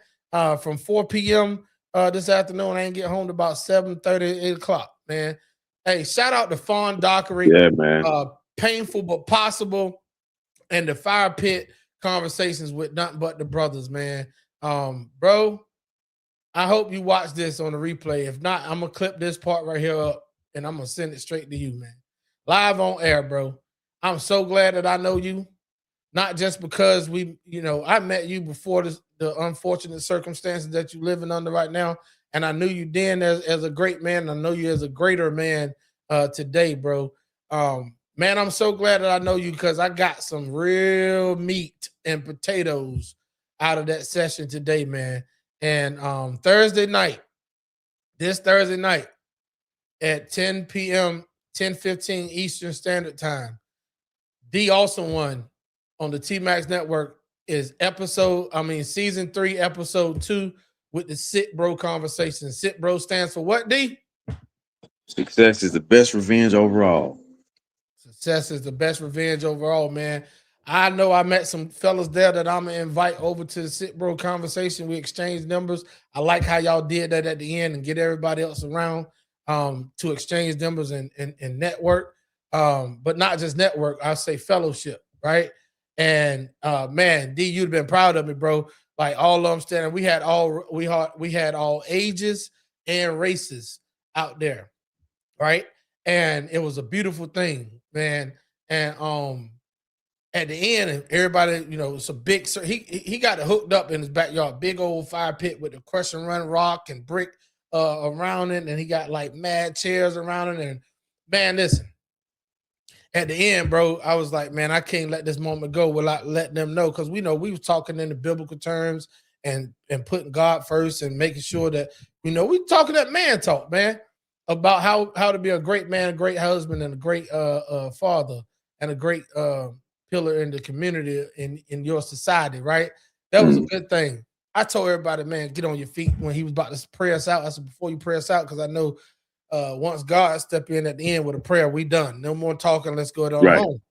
From 4 p.m. This afternoon, I ain't get home to about 7:30, 8 o'clock, man. Hey, shout out to Fawn Dockery. Yeah, man. Painful but possible, and the fire pit conversations with nothing but the brothers, man. Bro, I hope you watch this on the replay. If not, I'm going to clip this part right here up, and I'm going to send it straight to you, man. Live on air, bro. I'm so glad that I know you. Not just because I met you before the unfortunate circumstances that you're living under right now, and I knew you then as a great man. I know you as a greater man today, bro. Man, I'm so glad that I know you, because I got some real meat and potatoes out of that session today, man. And this Thursday night at 10 p.m., 10:15 Eastern Standard Time, The Awesome One on the T-Max Network is season 3, episode 2 with the Sit Bro conversation. Sit Bro stands for what, D? Success is the best revenge overall. Success is the best revenge overall, man. I know I met some fellas there that I'm going to invite over to the Sit Bro conversation. We exchange numbers. I like how y'all did that at the end and get everybody else around to exchange numbers and network. But not just network, I say fellowship, right? And man, D, you'd have been proud of me, bro. Like all of them standing. We had all ages and races out there, right? And it was a beautiful thing, man. And at the end, everybody, it's a big. He got it hooked up in his backyard, big old fire pit with a crush and run rock and brick around it, and he got like mad chairs around it. And man, listen, at the end, bro, I was like, man, I can't let this moment go without letting them know, because we know we was talking in the biblical terms and putting God first and making sure that, you know, we talking that man talk, man, about how to be a great man, a great husband, and a great father, and a great pillar in the community, in your society, right? That was a good thing. I told everybody, man, get on your feet when he was about to pray us out. I said, before you pray us out, because I know once God step in at the end with a prayer, we done. No more talking. Let's go on home.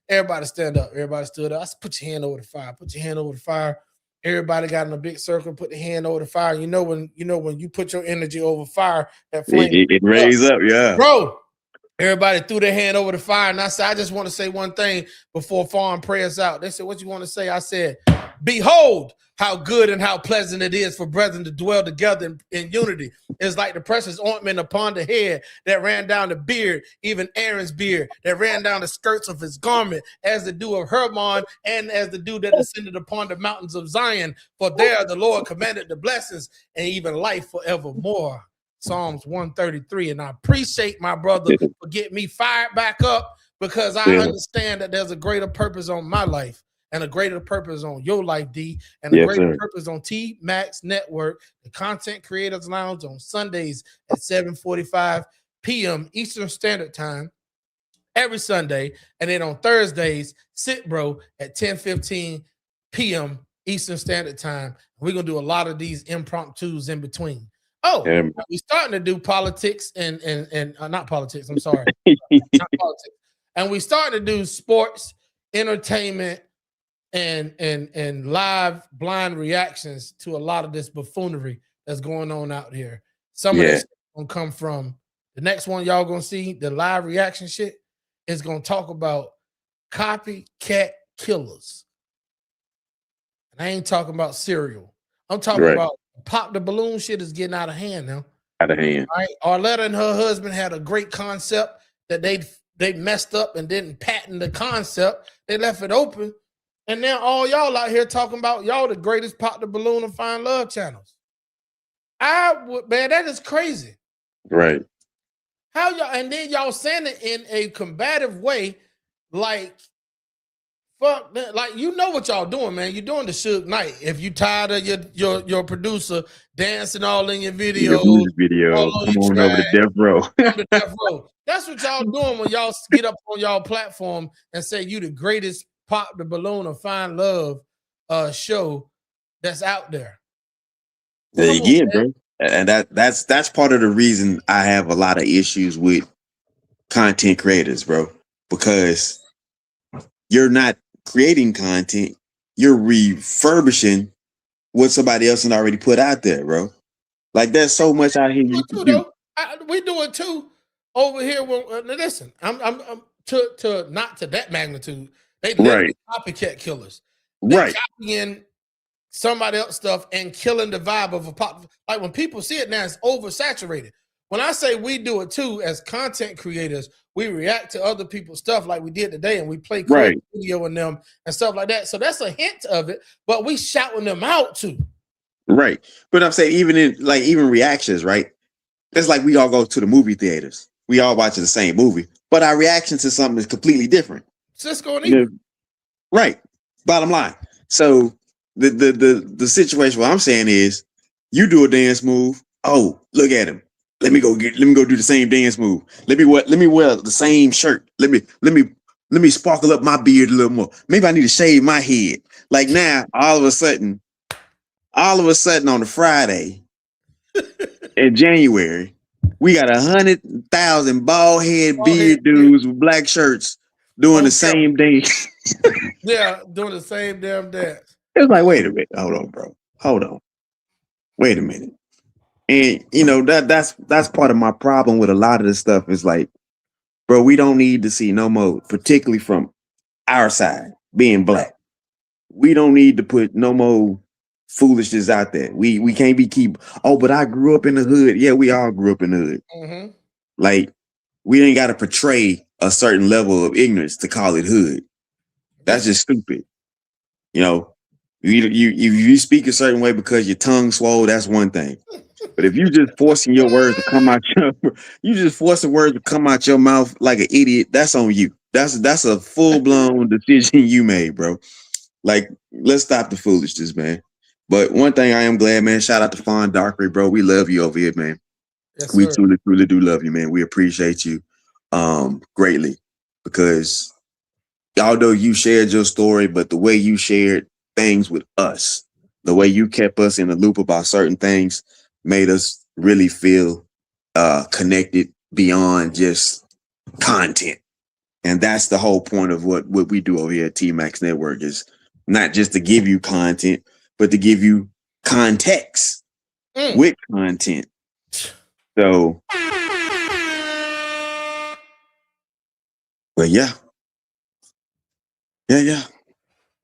Everybody stand up. Everybody stood up. I said, put your hand over the fire. Put your hand over the fire. Everybody got in a big circle. Put the hand over the fire. You know when you put your energy over fire, that flame it raise up, yeah, bro. Everybody threw their hand over the fire, and I said, I just want to say one thing before Farm prayers out. They said, what you want to say? I said, behold, how good and how pleasant it is for brethren to dwell together in unity. It's like the precious ointment upon the head that ran down the beard, even Aaron's beard, that ran down the skirts of his garment, as the dew of Hermon, and as the dew that descended upon the mountains of Zion. For there the Lord commanded the blessings and even life forevermore. Psalms 133. And I appreciate my brother for getting me fired back up, because I understand that there's a greater purpose on my life, and a greater purpose on your life, D, and a greater purpose on T-Max Network, the Content Creators Lounge, on Sundays at 7:45 p.m. Eastern Standard Time every Sunday, and then on Thursdays, Sit Bro at 10:15 p.m. Eastern Standard Time. We're gonna do a lot of these impromptus in between. Oh, we're starting to do politics and not politics. I'm sorry, not politics. And we starting to do sports, entertainment, and live blind reactions to a lot of this buffoonery that's going on out here. Some of this gonna come from the next one y'all gonna see. The live reaction shit is gonna talk about copycat killers. And I ain't talking about cereal. I'm talking about pop the balloon shit is getting out of hand now. Out of hand. All right. Arletta and her husband had a great concept that they messed up and didn't patent the concept. They left it open. And now all y'all out here talking about y'all the greatest pop the balloon and find love channels. Man, that is crazy. Right. How y'all, and then y'all saying it in a combative way, like, fuck, like, you know what y'all doing, man. You're doing the Suge Knight. If you tired of your producer dancing all in your video, come on over to Death Row. That's what y'all doing when y'all get up on y'all platform and say you the greatest pop the balloon or find love show that's out there. There you get, bro. And that's part of the reason I have a lot of issues with content creators, bro, because you're not creating content, you're refurbishing what somebody else had already put out there, bro. Like, there's so much out here you can do. We do it too over here. Listen, I'm to not to that magnitude. They literally copycat killers. They're copying somebody else stuff and killing the vibe of a pop. Like, when people see it now, it's oversaturated. When I say we do it too, as content creators, we react to other people's stuff like we did today, and we play video in them and stuff like that. So that's a hint of it, but we shouting them out too. Right. But I'm saying even reactions, right? It's like we all go to the movie theaters. We all watch the same movie, but our reaction to something is completely different. Cisco and Eva. Right. Bottom line. So the situation what I'm saying is, you do a dance move. Oh, look at him. Let me go do the same dance move. Let me wear the same shirt. Let me sparkle up my beard a little more. Maybe I need to shave my head. Like, now, all of a sudden on a Friday in January, we got 100,000 bald head beard dudes with black shirts doing the same dance. Yeah, doing the same damn dance. It's like, wait a minute. Hold on, bro. Hold on. Wait a minute. And you know, that's part of my problem with a lot of this stuff is like, bro, we don't need to see no more, particularly from our side, being black. We don't need to put no more foolishness out there. We can't but I grew up in the hood. Yeah, we all grew up in the hood. Mm-hmm. Like, we ain't got to portray a certain level of ignorance to call it hood. That's just stupid. You know, you speak a certain way because your tongue swole, that's one thing. But if you just forcing your words to come out your mouth like an idiot, that's on you. That's a full-blown decision you made, bro. Like, let's stop the foolishness, man. But one thing I am glad, man, shout out to Fawn Darkery, bro. We love you over here, man. Yes, We sir. truly, truly do love you, man. We appreciate you greatly because although you shared your story, but the way you shared things with us, the way you kept us in the loop about certain things made us really feel connected beyond just content. And that's the whole point of what we do over here at T-Max Network is not just to give you content, but to give you context with content. So, but yeah.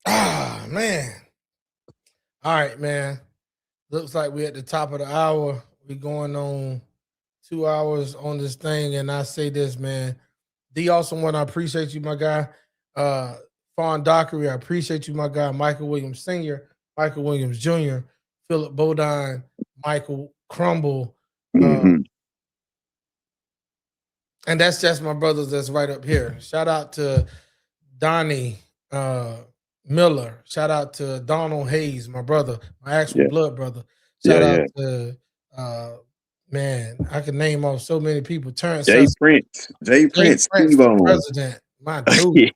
Ah, man. All right, man. Looks like we're at the top of the hour. We're going on 2 hours on this thing. And I say this, man. The Awesome One, I appreciate you, my guy. Fawn Dockery, I appreciate you, my guy. Michael Williams Sr., Michael Williams Jr., Philip Bodine, Michael Crumble. And that's just my brothers that's right up here. Shout out to Donnie Miller. Shout out to Donald Hayes, my brother, my actual blood brother. Shout out to man, I can name off so many people. Jay Prince, for president. My dude.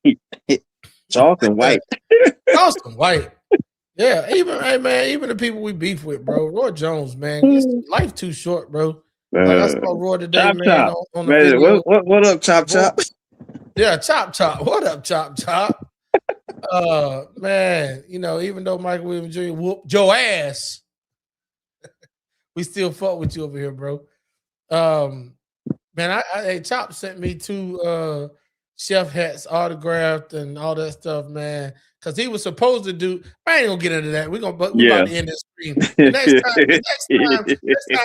Charleston White. Charleston White. Yeah, even the people we beef with, bro. Roy Jones, man. Life too short, bro. Like I saw Roy today, Chop, man, chop. on the video. What up, Chop Chop? Yeah, Chop Chop. What up, Chop Chop? Man, even though Michael Williams Jr. whooped your ass, we still fuck with you over here, bro. Man, Chop sent me 2 chef hats autographed and all that stuff, man. Because he was supposed to do. I ain't gonna get into that. We're about to end this stream. Next time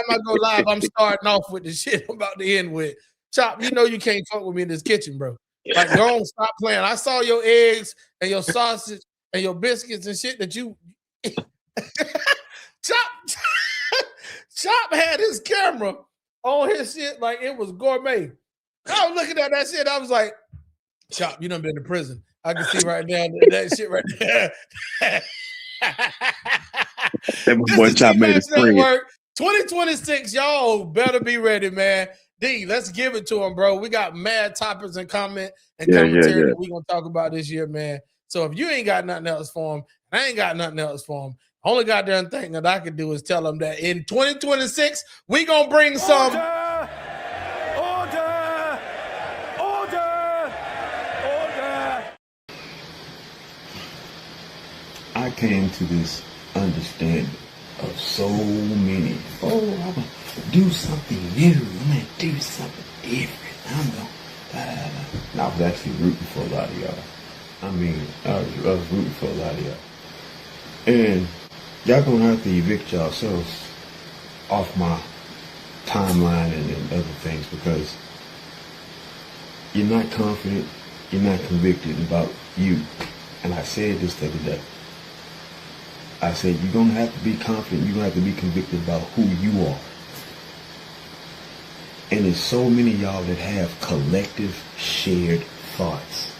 I go live, I'm starting off with the shit I'm about to end with. Chop, you can't fuck with me in this kitchen, bro. Like, don't stop playing. I saw your eggs and your sausage and your biscuits and shit that you. Chop had his camera on his shit like it was gourmet. I was looking at that shit. I was like, Chop, you done been to prison. I can see right now that shit right there. That boy Chop made his friend. 2026, y'all better be ready, man. D, let's give it to him, bro. We got mad topics and commentary that we're going to talk about this year, man. So if you ain't got nothing else for him, I ain't got nothing else for him. Only goddamn thing that I can do is tell him that in 2026, we going to bring some. I came to this understanding of so many. I'm gonna do something new. I'm gonna do something different. I'm gonna. And I was actually rooting for a lot of y'all. I was rooting for a lot of y'all. And y'all gonna have to evict yourselves off my timeline and other things because you're not confident, you're not convicted about you. And I said this the other day. I said, you're going to have to be confident. You're going to have to be convicted about who you are. And there's so many of y'all that have collective shared thoughts.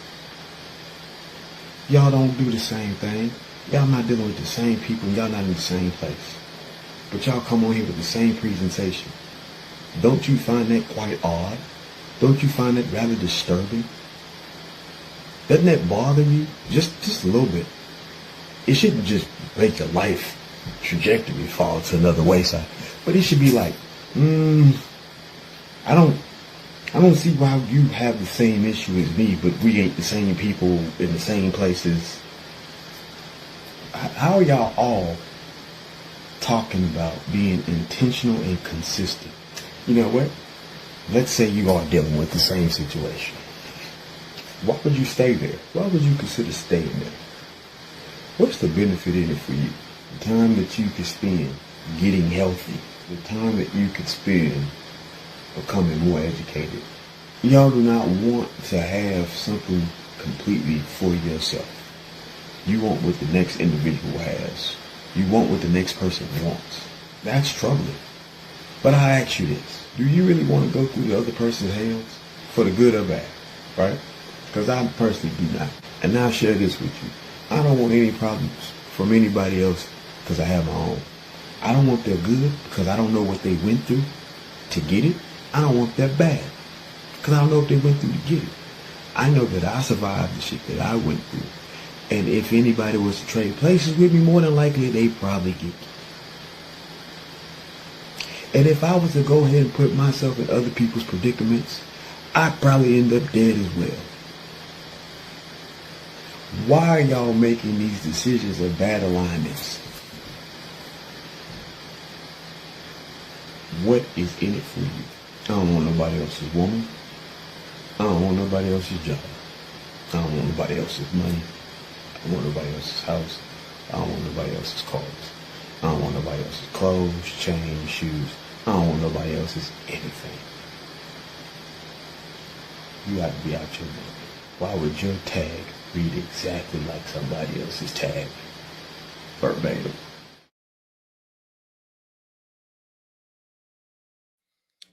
Y'all don't do the same thing. Y'all not dealing with the same people. Y'all not in the same place. But y'all come on here with the same presentation. Don't you find that quite odd? Don't you find that rather disturbing? Doesn't that bother you? Just a little bit. It shouldn't just make your life trajectory fall to another wayside. But it should be like, I don't see why you have the same issue as me, but we ain't the same people in the same places. How are y'all all talking about being intentional and consistent? You know what? Let's say you are dealing with the same situation. Why would you stay there? Why would you consider staying there? What's the benefit in it for you? The time that you could spend getting healthy. The time that you could spend becoming more educated. Y'all do not want to have something completely for yourself. You want what the next individual has. You want what the next person wants. That's troubling. But I ask you this. Do you really want to go through the other person's hands? For the good or bad? Right? Because I personally do not. And I'll share this with you. I don't want any problems from anybody else because I have my own. I don't want their good because I don't know what they went through to get it. I don't want their bad because I don't know what they went through to get it. I know that I survived the shit that I went through. And if anybody was to trade places with me, more than likely they'd probably get it. And if I was to go ahead and put myself in other people's predicaments, I'd probably end up dead as well. Why are y'all making these decisions of bad alignments? What is in it for you? I don't want nobody else's woman. I don't want nobody else's job. I don't want nobody else's money. I don't want nobody else's house. I don't want nobody else's cars. I don't want nobody else's clothes, chains, shoes. I don't want nobody else's anything. You got to be out your mind. Why would your tag read exactly like somebody else's tag? Verbatim.